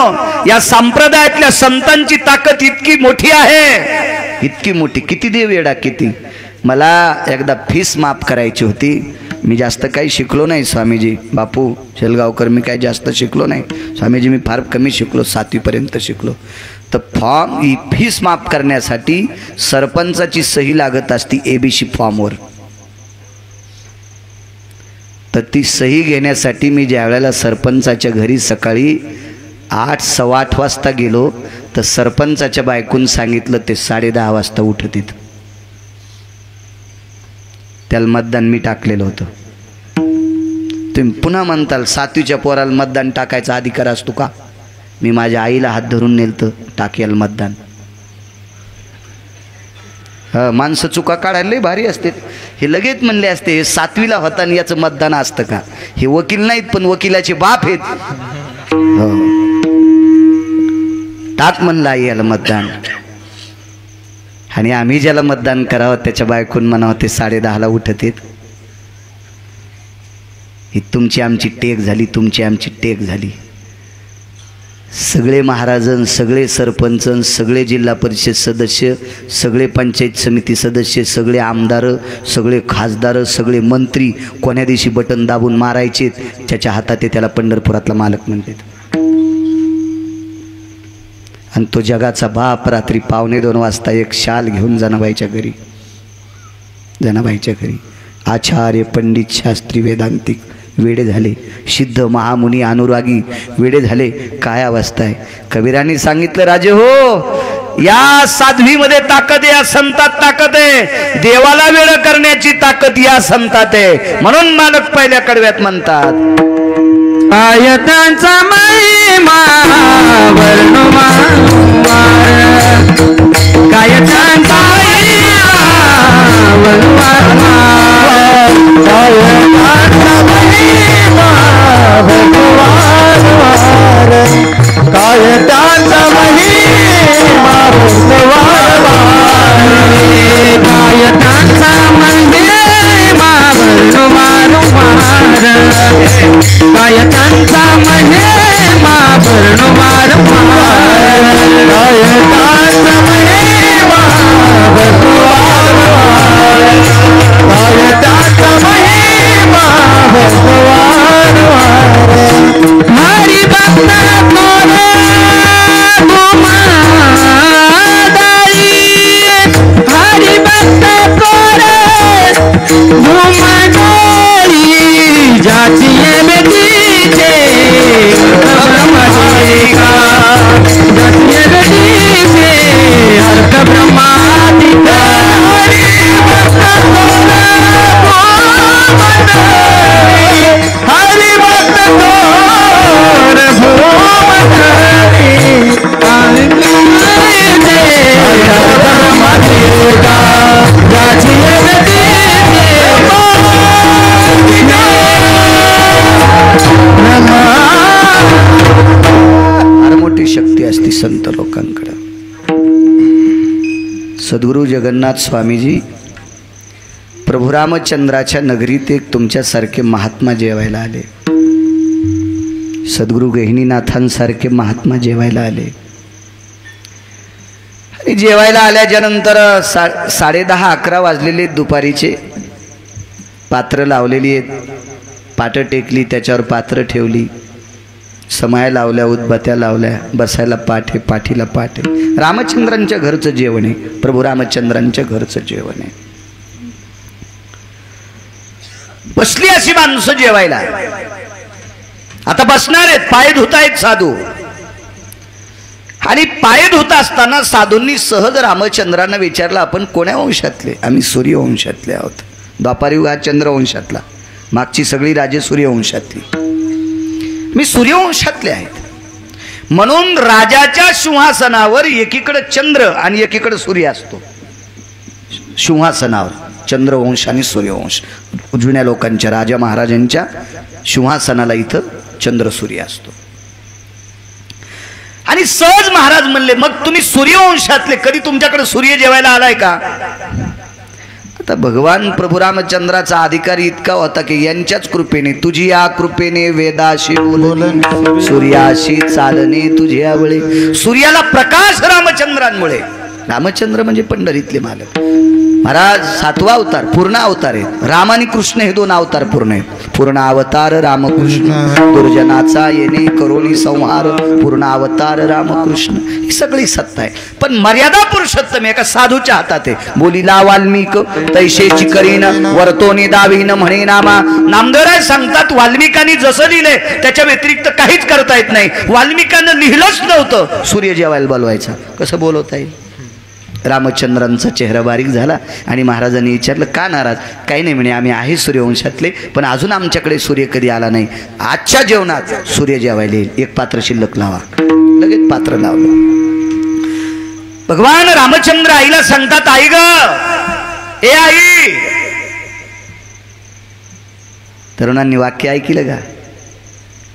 या संप्रदायातल्या संतांची ताकद इतकी मोठी आहे, इतकी मोठी. किती देव वेडा किती. मला एकदा फीस माफ करायची होती. मी जास्त काही शिकलो नाही स्वामीजी. बापू शेलगावकर मी काही जास्त शिकलो नाही स्वामीजी, मी फार कमी शिकलो, 7वी पर्यंत शिकलो. तर ही फीस माफ करण्यासाठी सरपंचाची सही लागत असती ABC फॉर्मवर. तर ती सही घेण्यासाठी मी ज्या वेळेला सरपंचाच्या घरी सकाळी 8, 8:15 वाजता गेलो तर सरपंचाच्या बायकून सांगितलं ते 10:30 वाजता उठतील. त्याला मतदान मी टाकलेलं होतं. तुम्ही पुन्हा म्हणताल 7वीच्या पोराला मतदान टाकायचा अधिकार असतो का? मी माझ्या आईला हात धरून नेलतं, टाकेल मतदान. माणसं चुका काढायला लई भारी असते. हे लगेच म्हणले असते 7वीला होता आणि याचं मतदान असतं का? हे वकील नाहीत पण वकिलाचे बाप आहेत. टाक म्हणलं आई याला मतदान. आणि आम्ही ज्याला मतदान करावं त्याच्या बायकून म्हणावं ते 10:30ला उठतेत. ही तुमची आमची टेक झाली, तुमची आमची टेक झाली. सगळे महाराजन, सगळे सरपंच, सगळे जिल्हा परिषद सदस्य, सगळे पंचायत समिती सदस्य, सगळे आमदार, सगळे खासदार, सगळे मंत्री कोण्या दिवशी बटन दाबून मारायचे त्याच्या हातात ते त्याला पंढरपुरातला मालक म्हणतात. आणि तो जगाचा बाप रात्री 2:45 वाजता एक शाल घेऊन जनाबाईच्या घरी आचार्य पंडित शास्त्री वेदांतिक वेडे झाले, सिद्ध महामुनी अनुरागी वेडे झाले. काय अवस्था आहे? कबीरांनी सांगितलं, राजे हो या साध्वीमध्ये ताकद आहे, या संतात ताकद आहे, देवाला वेळ करण्याची ताकद या संतात आहे. म्हणून मालक पहिल्या कडव्यात म्हणतात, आयतांचा महिमा वर्णवार, कायतांचा महिमा वर्णवार, कायतांचा महिमा वर्णवार, कायतांचा असती संत लोकांकडं. सद्गुरू जगन्नाथ स्वामीजी प्रभू रामचंद्राच्या नगरीत एक तुमच्यासारखे महात्मा जेवायला आले. सद्गुरू गहिनीनाथांसारखे महात्मा जेवायला आले. आणि जेवायला आल्याच्यानंतर 10:30-11 वाजलेले दुपारीचे. पात्र लावलेली आहेत, पाटं टेकली, त्याच्यावर पात्र ठेवली, समाया लावल्या, उदबत्त्या लावल्या, बसायला पाठ, पाठीला पाठ. रामचंद्रांच्या घरचं जेवण आहे, प्रभू रामचंद्रांच्या घरचं जेवण आहे. बसली अशी माणसं जेवायला. आता बसणार आहेत, पाय धुतायत साधू. आणि पाय धुत असताना साधूंनी सहज रामचंद्रांना विचारलं, आपण कोण्या वंशातले? आम्ही सूर्यवंशातले आहोत. द्वापारयुगात चंद्रवंशातला, मागची सगळी राजे सूर्यवंशातली. मी सूर्यवंशातले आहेत. म्हणून राजाच्या सिंहासनावर एकीकडे चंद्र आणि एकीकडे सूर्य असतो. सिंहासनावर चंद्रवंश आणि सूर्यवंश. जुन्या लोकांच्या, राजा महाराजांच्या सिंहासनाला इथं चंद्र सूर्य असतो. आणि सहज महाराज म्हणले, मग तुम्ही सूर्यवंशातले, कधी तुमच्याकडे सूर्य जेवायला आलाय का? आता भगवान प्रभू रामचंद्राचा अधिकारी इतका होता की यांच्याच कृपेने, तुझी या कृपेने वेदाशी बोलणे, सूर्याशी चालणे तुझ्या वेळे. सूर्याला प्रकाश रामचंद्रांमुळे. रामचंद्र म्हणजे पंढरीतले मालक महाराज. 7वा अवतार, पूर्ण अवतार आहेत. राम आणि कृष्ण हे 2 अवतार पूर्ण आहेत. पूर्ण अवतार रामकृष्ण, दुर्जनाचा येणे करोनी संहार, पूर्ण अवतार रामकृष्ण. ही सगळी सत्ता आहे. पण मर्यादा पुरुषोत्तम एका साधूच्या हातात आहे. बोलीला वाल्मिक तैशेची करीन, वर्तोनी दावीन म्हणे नामा. नामदेवराय सांगतात, वाल्मिकांनी जसं लिहिलंय त्याच्या व्यतिरिक्त काहीच करता येत नाही. वाल्मिकांना लिहिलंच नव्हतं सूर्य जेवायला बोलवायचा. कसं बोलवता येईल? रामचंद्रांचा चेहरा बारीक झाला आणि महाराजांनी विचारलं, का नाराज? काही नाही म्हणे, आम्ही आहे सूर्यवंशातले, पण अजून आमच्याकडे सूर्य कधी आला नाही. आजच्या जेवणात सूर्य जेवायला येईल, एक पात्र शिल्लक लावा. लगेच पात्र लावलं. भगवान रामचंद्र आईला सांगतात, आई ग, ए आई. तरुणांनी वाक्य ऐकलं का?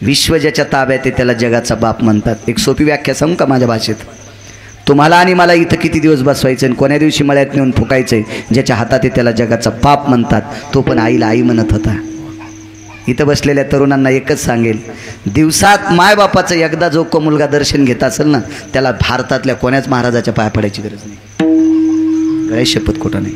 विश्व ज्याच्या ताब्यात आहे त्याला जगाचा बाप म्हणतात. एक सोपी व्याख्या सांगू का माझ्या भाषेत? तुम्हाला आणि मला इथं किती दिवस बसवायचं आणि कोण्या दिवशी मळ्यात नेऊन फुकायचंय, ज्याच्या हातात आहे त्याला जगाचा बाप म्हणतात. तो पण आईला आई म्हणत होता. इथं बसलेल्या तरुणांना एकच सांगेल, दिवसात मायबापाचं एकदा जो को मुलगा दर्शन घेत असेल ना, त्याला भारतातल्या कोण्याच महाराजाच्या पाया पडायची गरज नाही. गळे शपथ खोटं नाही.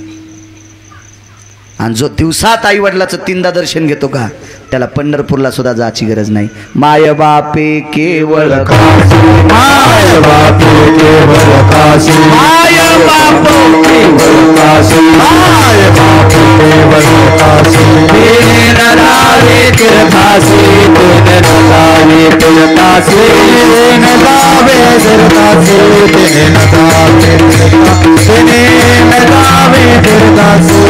आणि जो दिवसात आई वडिलाचं 3दा दर्शन घेतो का, त्याला पंढरपूरला सुद्धा जायची गरज नाही. माय बापे केवळ काशी, माय बापे केवळ काशी, माय बाप केवळ काशी, माय बाप केवळ काशी. तेने नदावे तीर्थासी, तेने नदावे तीर्थासी, तेने नदावे तीर्थासी, तेने नदावे तीर्थासी, तेने नदावे तीर्थासी.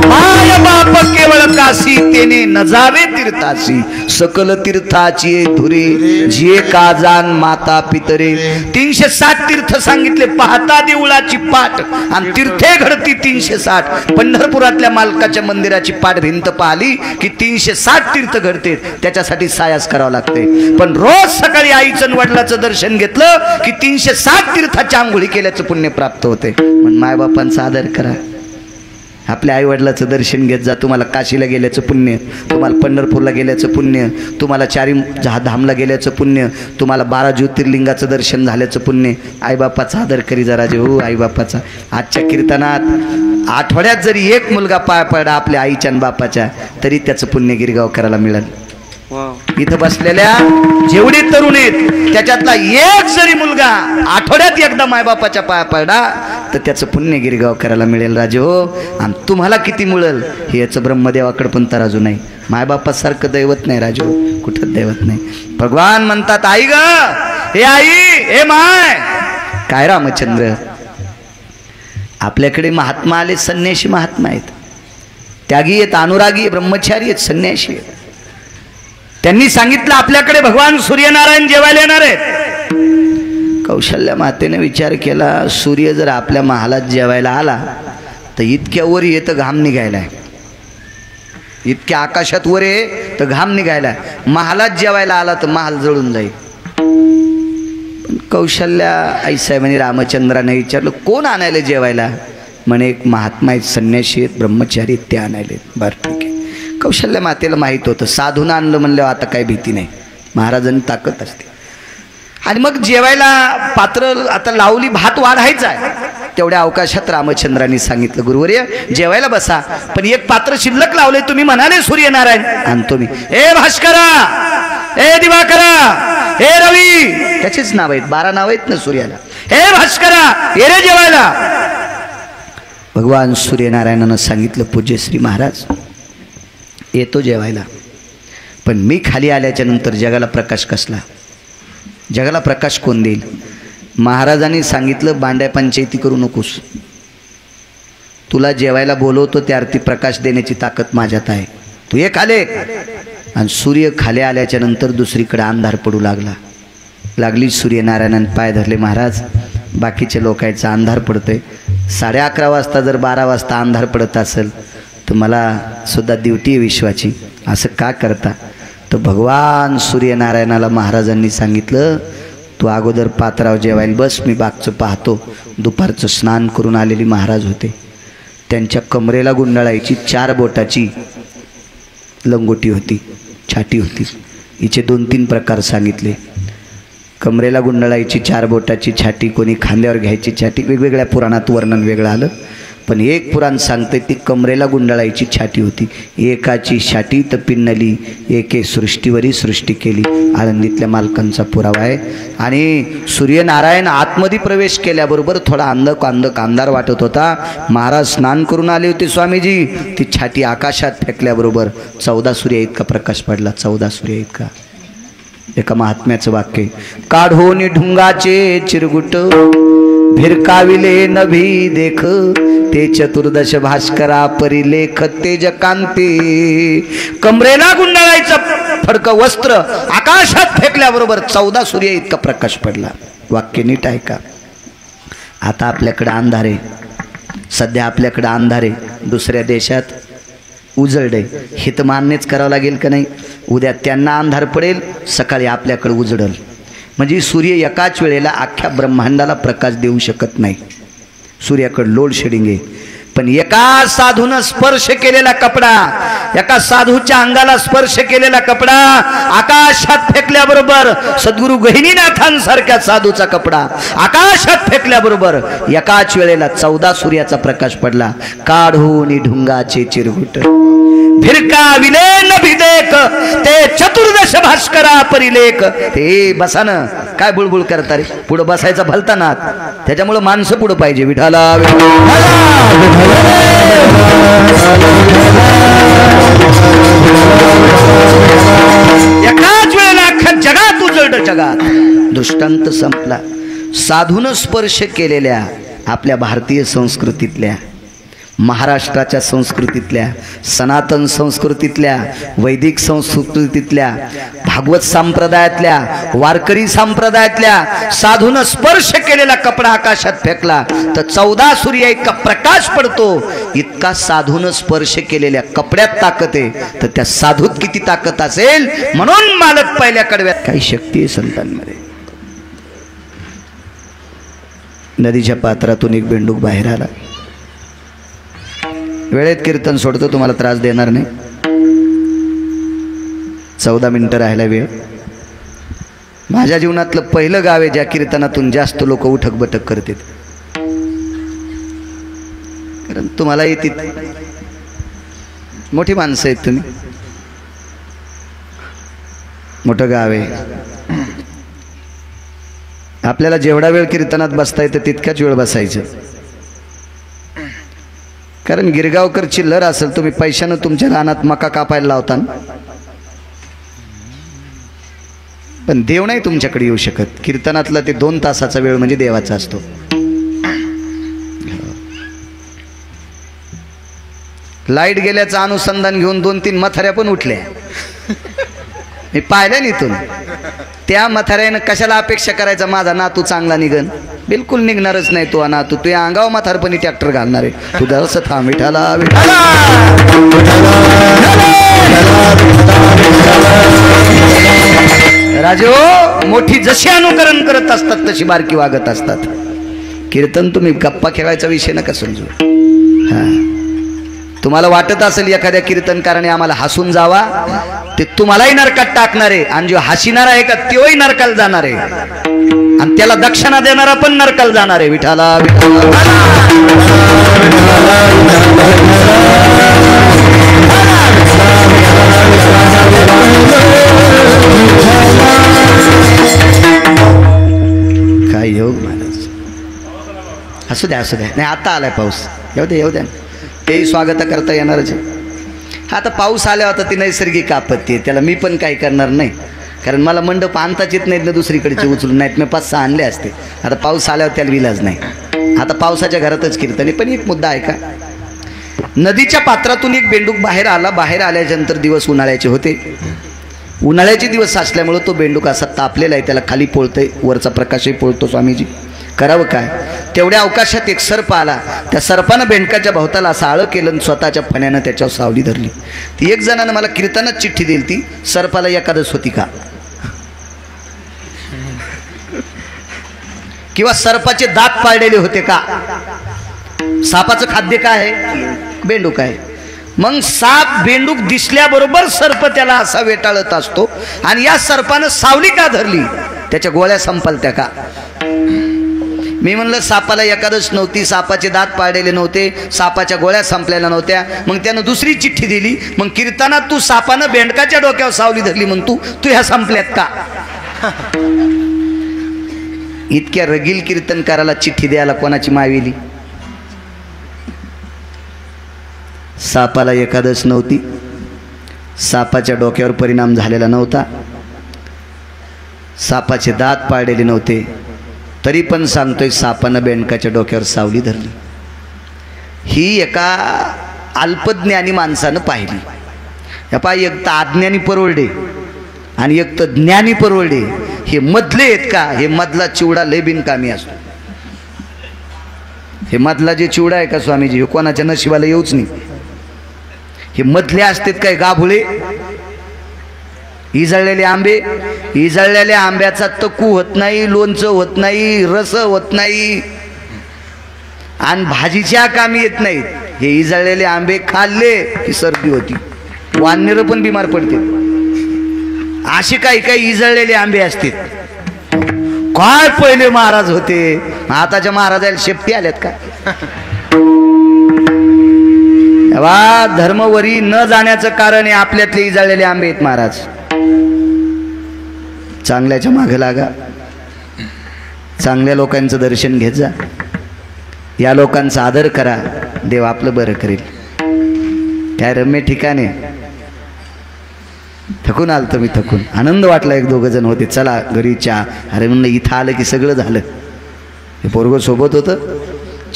माय बाप केवळ काशी, तेने नजावे तीर्थासी. सकल तीर्थाची धुरे, जे काजान माता पितरे. 360 तीर्थ सांगितले. पाहता देवळाची पाठ आणि तीर्थे घडती 360. पंढरपुरातल्या मालकाच्या मंदिराची पाठ भिंत पाहिली की 360 तीर्थ घडते. त्याच्यासाठी सायास करावं लागते. पण रोज सकाळी आईचं वडिलाचं दर्शन घेतलं की 360 तीर्थाच्या आंघोळी केल्याचं पुण्य प्राप्त होते. पण मायबापांचा आदर करा. आपल्या आई वडिलाचं दर्शन घेत जा. तुम्हाला काशीला गेल्याचं पुण्य, तुम्हाला पंढरपूरला गेल्याचं पुण्य, तुम्हाला 4 धामला गेल्याचं पुण्य, तुम्हाला 12 ज्योतिर्लिंगाचं दर्शन झाल्याचं पुण्य. आईबापाचा आदर करी जरा जे हो आईबापाचा. आजच्या कीर्तनात आठवड्यात जरी एक मुलगा पाय पडला आपल्या आईच्या आणि बापाच्या, तरी त्याचं पुण्य गिरगाव करायला मिळेल. इथं बसलेल्या जेवढे तरुण आहेत त्याच्यातला एक जरी मुलगा आठवड्यात एकदा मायबापाच्या पाया पडला तर त्याचं पुण्य गिरगाव करायला मिळेल राजे हो. आणि तुम्हाला किती मिळेल हे याचं ब्रह्मदेवाकडे पण तराजू नाही. मायबापासारखं दैवत नाही राजे हो, कुठंच दैवत नाही. भगवान म्हणतात, आई ग, हे आई, हे माय. काय रामचंद्र, आपल्याकडे महात्मा आले, संन्यासी महात्मा आहेत, त्यागी आहेत, अनुरागी, ब्रह्मचारी आहेत, संन्यासी आहेत. त्यांनी सांगितलं आपल्याकडे भगवान सूर्यनारायण जेवायला येणार आहेत. कौशल्या मातेने विचार केला, सूर्य जर आपल्या महालात जेवायला आला तर इतक्या वर येतं घाम निघायला, इतक्या आकाशात वर आहे तर घाम निघायला. महालात जेवायला आला तर महाल जळून जाईल. कौशल्या आईसाहेबांनी रामचंद्राने विचारलं, कोण आणायला जेवायला? म्हणे एक महात्मा आहेत, संन्यासी आहेत, ब्रह्मचारी ते आणायले. बरं ठीक आहे. कौशल्या मातेला माहीत होतं साधून आणलं म्हणल्यावर आता काही भीती नाही, महाराजांनी ताकद असते. आणि मग जेवायला पात्र आता लावली, भात वाढायचा आहे. तेवढ्या अवकाशात रामचंद्रांनी सांगितलं, गुरुवर्य जेवायला बसा, पण एक पात्र शिल्लक लावले, तुम्ही म्हणाले सूर्यनारायण आणतो मी. ए भास्करा, ए दिवाकरा, हे रवी, त्याचेच नाव आहेत, 12 नाव आहेत ना सूर्याला. हे भास्करा ये रे जेवायला. भगवान सूर्यनारायणानं सांगितलं, पूज्यश्री महाराज येतो जेवायला, पण मी खाली आल्याच्या नंतर जगाला प्रकाश कसला? जगाला प्रकाश कोण देईल? महाराजांनी सांगितलं, बांड्या पंचायती करू नकोस, तुला जेवायला बोलवतो त्या अर्थी प्रकाश देण्याची ताकद माझ्यात आहे, तू ये खाले. आणि सूर्य खाली आल्याच्या नंतर दुसरीकडे अंधार पडू लागली. सूर्यनारायणाने पाय धरले, महाराज बाकीचे लोकांचा अंधार पडतोय, 11:30 वाजता जर 12 वाजता अंधार पडत असेल तर मला सुद्धा ड्युटी आहे विश्वाची, असं का करता? तर भगवान सूर्यनारायणाला महाराजांनी सांगितलं, तू अगोदर पात्राव जेवायला बस, मी बागचं पाहतो. दुपारचं स्नान करून आलेली महाराज होते, त्यांच्या कमरेला गुंडाळायची 4 बोटाची लंगोटी होती, छाटी होती. हिचे 2-3 प्रकार सांगितले. कमरेला गुंडाळायची 4 बोटाची छाटी, कोणी खांद्यावर घ्यायची छाटी, वेगवेगळ्या पुराणात वर्णन वेगळं आलं, पण एक पुराण सांगते ती कमरेला गुंडाळायची छाटी होती. एकाची छाटी तर पिन्नली, एके सृष्टीवरी सृष्टी केली, आळंदीतल्या मालकांचा पुरावा आहे. आणि सूर्यनारायण आतमध्ये प्रवेश केल्याबरोबर थोडा अंधार वाटत होता. महाराज स्नान करून आले होते स्वामीजी, ती छाटी आकाशात फेकल्याबरोबर 14 सूर्य इतका प्रकाश पडला, 14 सूर्य इतका. एका महात्म्याचं वाक्य, काढोनी ढुंगाचे चिरगुट भिरकाविले नभी देख, ते 14 भास्करा परिलेख तेज कांती. कमरेला गुंडाळायचं फडकं वस्त्र आकाशात फेकल्याबरोबर 14 सूर्य इतका प्रकाश पडला. वाक्य नीट आहे का? आता आपल्याकडे अंधार आहे, सध्या आपल्याकडे अंधार आहे, दुसऱ्या देशात उजळड आहे. हे तर मान्यच करावं लागेल का नाही? उद्या त्यांना अंधार पडेल, सकाळी आपल्याकडे उजळल. म्हणजे सूर्य एकाच वेळेला अख्ख्या ब्रह्मांडाला प्रकाश देऊ शकत नाही. सूर्याकडे लोड शेडिंग आहे. पण एका साधूनं स्पर्श केलेला कपडा, एका साधूच्या अंगाला स्पर्श केलेला कपडा आकाशात फेकल्याबरोबर, सद्गुरू गहिनीनाथांसारख्या साधूचा कपडा आकाशात फेकल्याबरोबर एकाच वेळेला 14 सूर्याचा प्रकाश पडला. काढून ढुंगाचे चिरगुट भिरका विलेन भिदेक, ते 14 भास्करा परिलेख. ते बसा ना, काय बुळबुळ करता रे? पुढं बसायचा भलता ना, त्याच्यामुळे माणसं पुढं पाहिजे. विठाला एकाच वेळेला अख्ख्या जगात उजळलं. जगात दृष्टांत संपला. साधून स्पर्श केलेल्या आपल्या भारतीय संस्कृतीतल्या, महाराष्ट्राच्या संस्कृतीतल्या, सनातन संस्कृतीतल्या, वैदिक संस्कृतीतल्या, भागवत संप्रदायातल्या, वारकरी संप्रदायातल्या साधून स्पर्श केलेला कपडा आकाशात फेकला तर 14 सूर्य इतका प्रकाश पडतो. इतका साधून स्पर्श केलेल्या कपड्यात ताकद आहे, तर त्या साधूत किती ताकद असेल? म्हणून मालक पहिल्या कडव्यात काही शक्ती आहे संतांमध्ये. नदीच्या पात्रातून एक बेंडूक बाहेर आला. वेळेत कीर्तन सोडतो, तुम्हाला त्रास देणार नाही. 14 मिनिटं राहिला वेळ. माझ्या जीवनातलं पहिलं गाव आहे ज्या कीर्तनातून जास्त लोक उठक बटक करतात. कारण तुम्हाला येते, मोठी माणसं आहेत तुम्ही, मोठं गाव आहे. आपल्याला जेवढा वेळ कीर्तनात बसता येतं तितकाच वेळ बसायचं. कारण गिरगावकर चिल्लर असेल, तुम्ही पैशानं तुमच्या रानात मका कापायला लावता, पण देव नाही तुमच्याकडे येऊ शकत. कीर्तनातला ते 2 तासाचा वेळ म्हणजे देवाचा असतो. लाईट गेल्याचं अनुसंधान घेऊन 2-3 मथाऱ्या पण उठल्या. मी पाहिल्या इथून. त्या म्हाताऱ्यानं कशाला अपेक्षा करायचा माझा नातू चांगला निघन? बिलकुल निघणारच नाही तो नातू. तू या अंगाव म्हातारपणी ट्रॅक्टर घालणार आहे. तू जरासं थांब. विठाला राजो मोठी जशी अनुकरण करत असतात तशी बारकी वागत असतात. कीर्तन तुम्ही गप्पा खेळायचा विषय नका समजू. हा, तुम्हाला वाटत असेल एखाद्या कीर्तनकाराने आम्हाला हसून जावा, ते तुम्हालाही नरकात टाकणार आहे, आणि जो हसिणार आहे का तोही नरकाला जाणार आहे, आणि त्याला दक्षिणा देणारा पण नरकाला जाणार आहे. विठाला काय योग महाराज. असू द्या असू द्या. नाही आता आलाय पाऊस, येऊ द्या येऊ द्या, तेही स्वागत करता येणारच. आता पाऊस आल्या होता ती नैसर्गिक आपत्ती आहे, त्याला मी पण काही करणार नाही, कारण मला मंडप आणताच येत नाहीत ना दुसरीकडचे उचलून, नाहीत मी 5-6 आणले असते. आता पाऊस आल्यावर त्याला विलाज नाही, आता पावसाच्या घरातच कीर्तन आहे. पण एक मुद्दा आहे का, नदीच्या पात्रातून एक बेंडूक बाहेर आला. बाहेर आल्याच्यानंतर दिवस उन्हाळ्याचे होते. उन्हाळ्याचे दिवस असल्यामुळं तो बेंडूक असा तापलेला आहे, त्याला खाली पोळतंय, वरचा प्रकाशही पोळतो. स्वामीजी करावं काय. तेवढ्या अवकाशात एक सर्प आला. त्या सर्पानं बेंडकाच्या भोवताला असं आळं केलं आणि स्वतःच्या फण्यानं त्याच्यावर सावली धरली. ती एक जणानं मला कीर्तनात चिठ्ठी दिली, ती सर्पाला एकादश होती का, किंवा सर्पाचे दात पाळलेले होते का. सापाचं खाद्य काय आहे, बेंडूक आहे. मग साप बेंडूक दिसल्याबरोबर सर्प त्याला असा वेटाळत असतो, आणि या सर्पानं सावली का धरली, त्याच्या गोळ्या संपलत्या का. मी म्हणलं सापाला एकादश नव्हती, सापाचे दात पाळलेले नव्हते, सापाच्या गोळ्या संपलेल्या नव्हत्या. मग त्यानं दुसरी चिठ्ठी दिली, मग कीर्तनात तू सापानं बेंडकाच्या डोक्यावर सावली धरली म्हणून तू ह्या संपल्यात का. इतक्या रगील कीर्तनकाराला चिठ्ठी द्यायला कोणाची मावेली. सापाला एकादश नव्हती, सापाच्या डोक्यावर परिणाम झालेला नव्हता, सापाचे दात पाळलेले नव्हते, तरी पण सांगतोय सापानं बेंडकाच्या डोक्यावर सावली धरली. ही एका अल्पज्ञानी माणसानं पाहिली. या पा एक तर अज्ञानी परवडे आणि एक तर ज्ञानी परवडे, हे मधले आहेत का. हे मधला चिवडा लय बिनकामी असतो. हे मधला जे चिवडा आहे का स्वामीजी, हे कोणाच्या नशिबाला येऊच नाही. हे मधले असतात काय गाभुळे, इजळलेले आंबे. इजळलेल्या आंब्याचा तकू होत नाही, लोणचं होत नाही, रस होत नाही, आणि भाजीच्या कामी येत नाहीत. हे इजळलेले आंबे खाल्ले की सर्दी होती, वानर पण बिमार पडते. असे काही काही इजळलेले आंबे असतात. काय पहिले महाराज होते, आताच्या महाराजाला शेपटी आल्यात का. धर्मवरी न जाण्याचं कारण आहे आपल्यातले इजळलेले आंबे आहेत महाराज. चांगल्याच्या मागे लागा, चांगल्या लोकांचं दर्शन घेत जा, या लोकांचा आदर करा, देव आपलं बरं करेल. काय रम्य ठिकाणे. थकून आलतो मी, थकून. आनंद वाटला. 1-2 जण होते, चला घरी चहा. अरे म्हणलं इथं आलं की सगळं झालं. हे पोरगं सोबत होतं,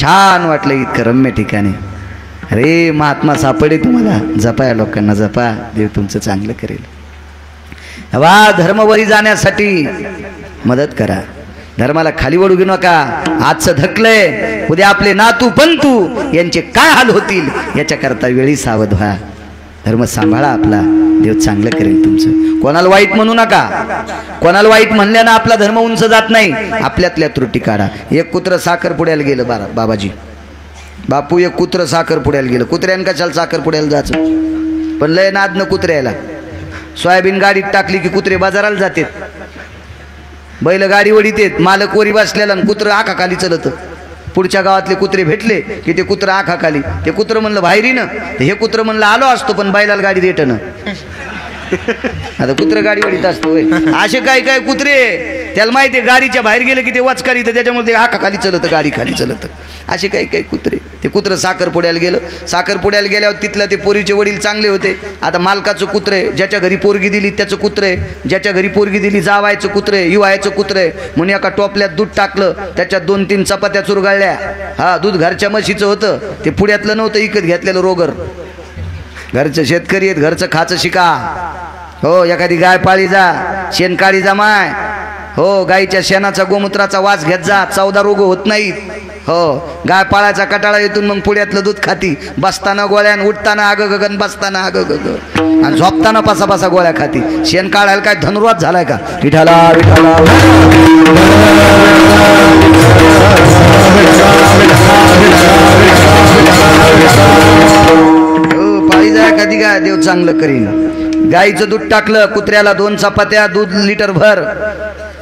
छान वाटलं. इतकं रम्य ठिकाणे. अरे महात्मा सापडे तुम्हाला, जपा या लोकांना, जपा, देव तुमचं चांगलं करेल. वा धर्मवरी जाण्यासाठी मदत करा, धर्माला खाली वळू घेऊ नका. आजचं धकलंय, उद्या आपले नातू पंतू यांचे काय हाल होतील याच्याकरता वेळी सावध व्हा. धर्म सांभाळा आपला, देव चांगलं करेल तुमचं. कोणाला वाईट म्हणू नका. कोणाला वाईट म्हणल्यानं आपला धर्म उंच जात नाही. आपल्यातल्या त्रुटी काढा. एक कुत्र साखरपुड्याला गेलं बाबाजी, बापू एक कुत्र साखरपुड्याला गेलं. कुत्र्यानं कशाला साखरपुड्याला जायचं, पण लय नाद न कुत्र्याला. सोयाबीन गाडीत टाकली की कुत्रे बाजाराला जातात, बैल गाडी वडीत येत, मालक वरी बसलेला आणि कुत्र आखा खाली चलत. पुढच्या गावातले कुत्रे भेटले की ते कुत्र आखा खाली. ते कुत्र म्हणलं बाहेरीनं, हे कुत्र म्हणलं आलो असतो पण बैलाला गाडी देटनं. आता कुत्र गाडी वडीत असतो. असे काय काय कुत्रे, त्याला माहिती आहे गाडीच्या बाहेर गेलं की ते वाचकारी, तर त्याच्यामुळे ते आखा खाली चलत, गाडी खाली चलत. असे काही काही कुत्रे. ते कुत्र साखरपुड्याला गेलं. साखरपुड्याला गेल्यावर तिथलं ते पोरीचे वडील चांगले होते. आता मालकाचं कुत्र आहे, ज्याच्या घरी पोरगी दिली त्याचं कुत्र आहे, ज्याच्या घरी पोरगी दिली जावायचं कुत्र आहे, युवायचं कुत्र आहे. म्हणून एका टोपल्यात दूध टाकलं, त्याच्यात 2-3 चपात्या चुरगाळल्या. हा दूध घरच्या म्हशीचं होतं, ते पुण्यातलं नव्हतं, इकत घेतलेलं रोगर. घरचं शेतकरी आहेत, घरचं खाचं शिका. हो एखादी गाय पाळी जा, शेण काळी जा माय. हो, गाईच्या शेणाचा गोमूत्राचा वास घेत जा, 14 रोग होत नाहीत. हो, गाय पाळायचा कटाळा येतून मग पुढ्यातलं दूध खाती. बसताना गोळ्यान, उठताना आग गगन, बसताना आग गग, आणि झोपताना पासा पासा गोळ्या खाती. शेण काढायला काय धनुर्वाद झालाय का? विठाला विठाला पाळी जाय कधी काय देव चांगलं करीन. गाईचं दूध टाकलं, कुत्र्याला 2 चपात्या, दूध लिटर भर.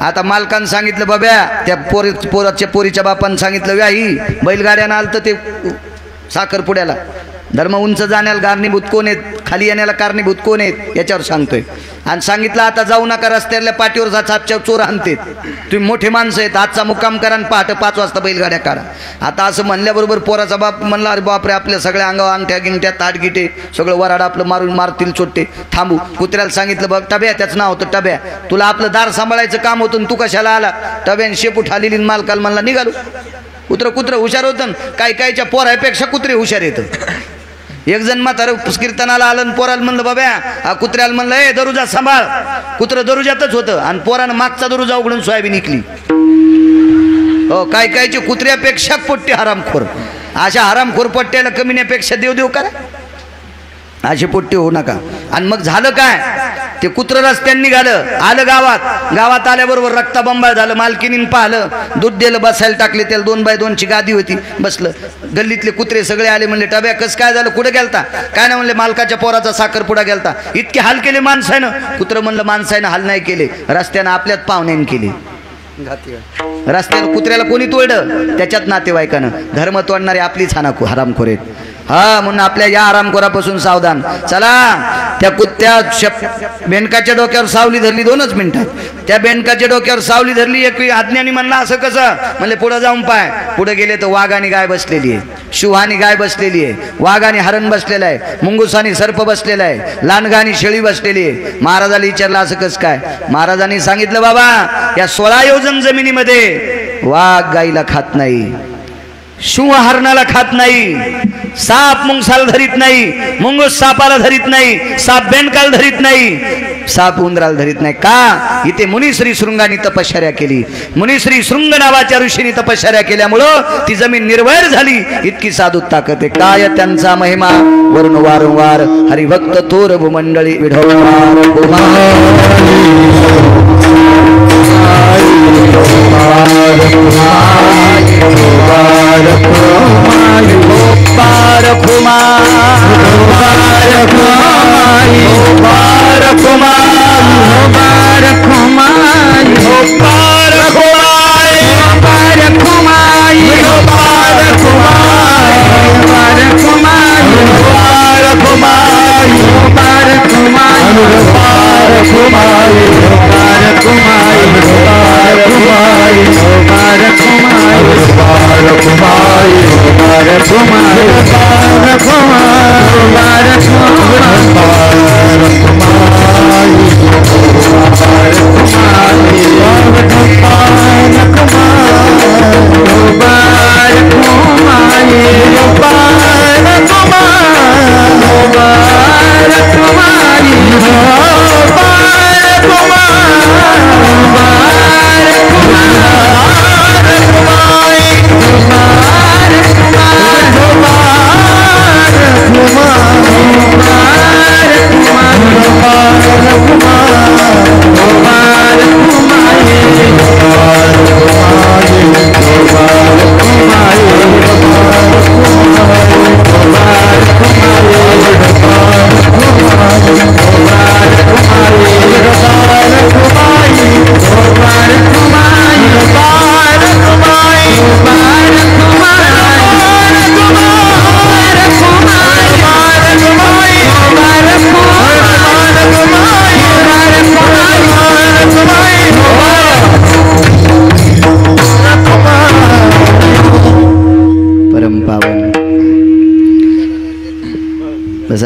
आता मालकानं सांगितलं, बाब्या त्या पोरीच्या बापानं सांगितलं, व्याही बैलगाड्यानं आलं तर ते साखरपुड्याला धर्म उंच जाण्याला कारणीभूत कोण आहेत, खाली येण्याला कारणीभूत कोण आहेत याच्यावर सांगतोय. आणि सांगितलं आता जाऊ नका, रस्त्यातल्या पाठीवर सातच्या चोर आणतेत, तुम्ही मोठे माणसं आहेत, आजचा मुक्काम करा आणि पहाटे 5 वाजता बैलगाड्या काढा. आता असं म्हणल्याबरोबर पोराचा बाप म्हणला, अरे बापरे आपल्या सगळ्या अंगावर अंगठ्या गिंगट्या ताटगिटे सगळं वराड आपलं मारतील चोट्टे, थांबू. कुत्र्याला सांगितलं, बघ टब्या, त्याचं नाव होतं टब्या, तुला आपलं दार सांभाळायचं काम होतं, तू कशाला आला? टब्याने शेपूट हालेली मालकाला म्हणला निघालो. कुत्र हुशार होतं, कायच्या पोरापेक्षा कुत्रे हुशार येतं. एक जण म्हातारं कीर्तनाला आलं, पोराला म्हणलं, बाब्या कुत्र्याला म्हणलं, ए दरुजा सांभाळ. कुत्रं दरुजातच होतं आणि पोरानं मागचा दरुजा उघडून सोयाबीन निघली. हो, कायचे कुत्र्यापेक्षा पोट्टे हरामखोर. अशा हरामखोर पट्ट्याला कमीण्यापेक्षा देव करा, असे पोट्टे होऊ नका. आणि मग झालं काय, ते कुत्र रस्त्याने निघालं, आलं गावात आल्याबरोबर रक्ताबंबाळ झालं. मालकीनीन पाहिलं, दूध दिलं, बसायला टाकले, त्याला 2 बाय 2ची गादी होती, बसलं. गल्लीतले कुत्रे सगळे आले, म्हणले, टब्या कसं काय झालं, कुठे गेलता? काय नाही म्हणले, मालकाच्या पोराचा साखरपुडा गेलता. इतके हाल केले माणसानं? कुत्र म्हणलं, माणसानं हाल नाही केले, रस्त्यानं आपल्यात पाहुण्याने केले. रस्त्यानं कुत्र्याला कोणी तोडलं? त्याच्यात नातेवाईकानं. धर्म तोडणारे आपलीच हरामखोर आहेत. हा, म्हणून आपल्या या आरामखोरापासून सावधान. चला, त्या बेंडकाच्या डोक्यावर सावली धरली 2च मिनिटात. त्या बेंडकाच्या डोक्यावर सावली धरली. एक अज्ञानी म्हणला, असं कसं? म्हणले, पुढे जाऊन पाय. पुढे गेले तर वाघ आणि गाय बसलेली आहे, शुहानी गाय बसलेली आहे, वाघ आणि हरण बसलेला आहे, मुंगूसानी सर्प बसलेला आहे, लांडगा आणि शेळी बसलेली आहे. महाराजाला विचारलं, असं कसं काय? महाराजांनी सांगितलं, बाबा या 16 योजन जमिनीमध्ये वाघ गाईला खात नाही, शिंह हरणाला खात नाही, साप मुंगसाला धरीत नाही, मुंगूस सापाला धरीत नाही, साप बेंडकाला धरीत नाही, साप उंदराला धरीत नाही. का? इथे मुनिश्री शृंगाने तपश्चर्या केली. मुनिश्री शृंग नावाच्या ऋषीने तपश्चर्या केल्यामुळं ती जमीन निर्वैर झाली. इतकी साधू ताकद आहे. काय त्यांचा महिमा वरून वारंवार हरिभक्त थोर भूमंडळी विढवणार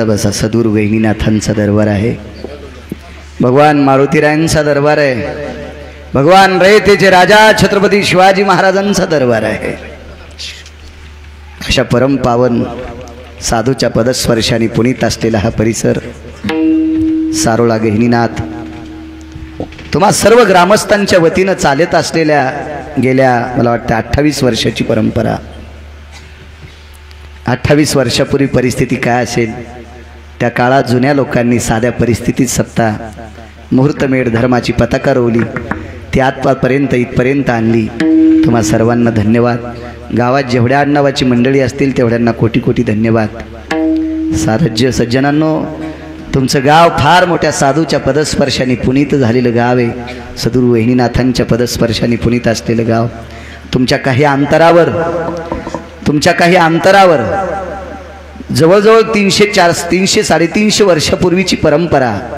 बसा सदूर वहिनीनाथांचा दरबार आहे, भगवान मारुतीरायांचा दरबार आहे, भगवान रयतेचे राजा छत्रपती शिवाजी महाराजांचा दरबार आहे. अशा परम पावन साधूच्या पदस्पर्शाने पुनीत असलेला हा परिसर सारोळा गहिनीनाथ तुम्हा सर्व ग्रामस्थांच्या वतीनं चालत असलेल्या गेल्या मला वाटतं 28 वर्षाची परंपरा. 28 वर्षापूर्वी परिस्थिती काय असेल त्या काळात जुन्या लोकांनी साध्या परिस्थितीत सत्ता मुहूर्तमेढ धर्माची पताका रोवली, ती आत्तापर्यंत इथपर्यंत आणली. तुम्हा सर्वांना धन्यवाद. गावात जेवढ्या आडनावाची मंडळी असतील तेवढ्यांना कोटी कोटी धन्यवाद. सारज्य सज्जनांनो, तुमचं गाव फार मोठ्या साधूच्या पदस्पर्शाने पुनीत झालेलं गाव आहे. सद्गुरू वहिनीनाथांच्या पदस्पर्शाने पुनीत असलेलं गाव. तुमच्या काही अंतरावर जवळजवळ 300 350 वर्षापूर्वीची परंपरा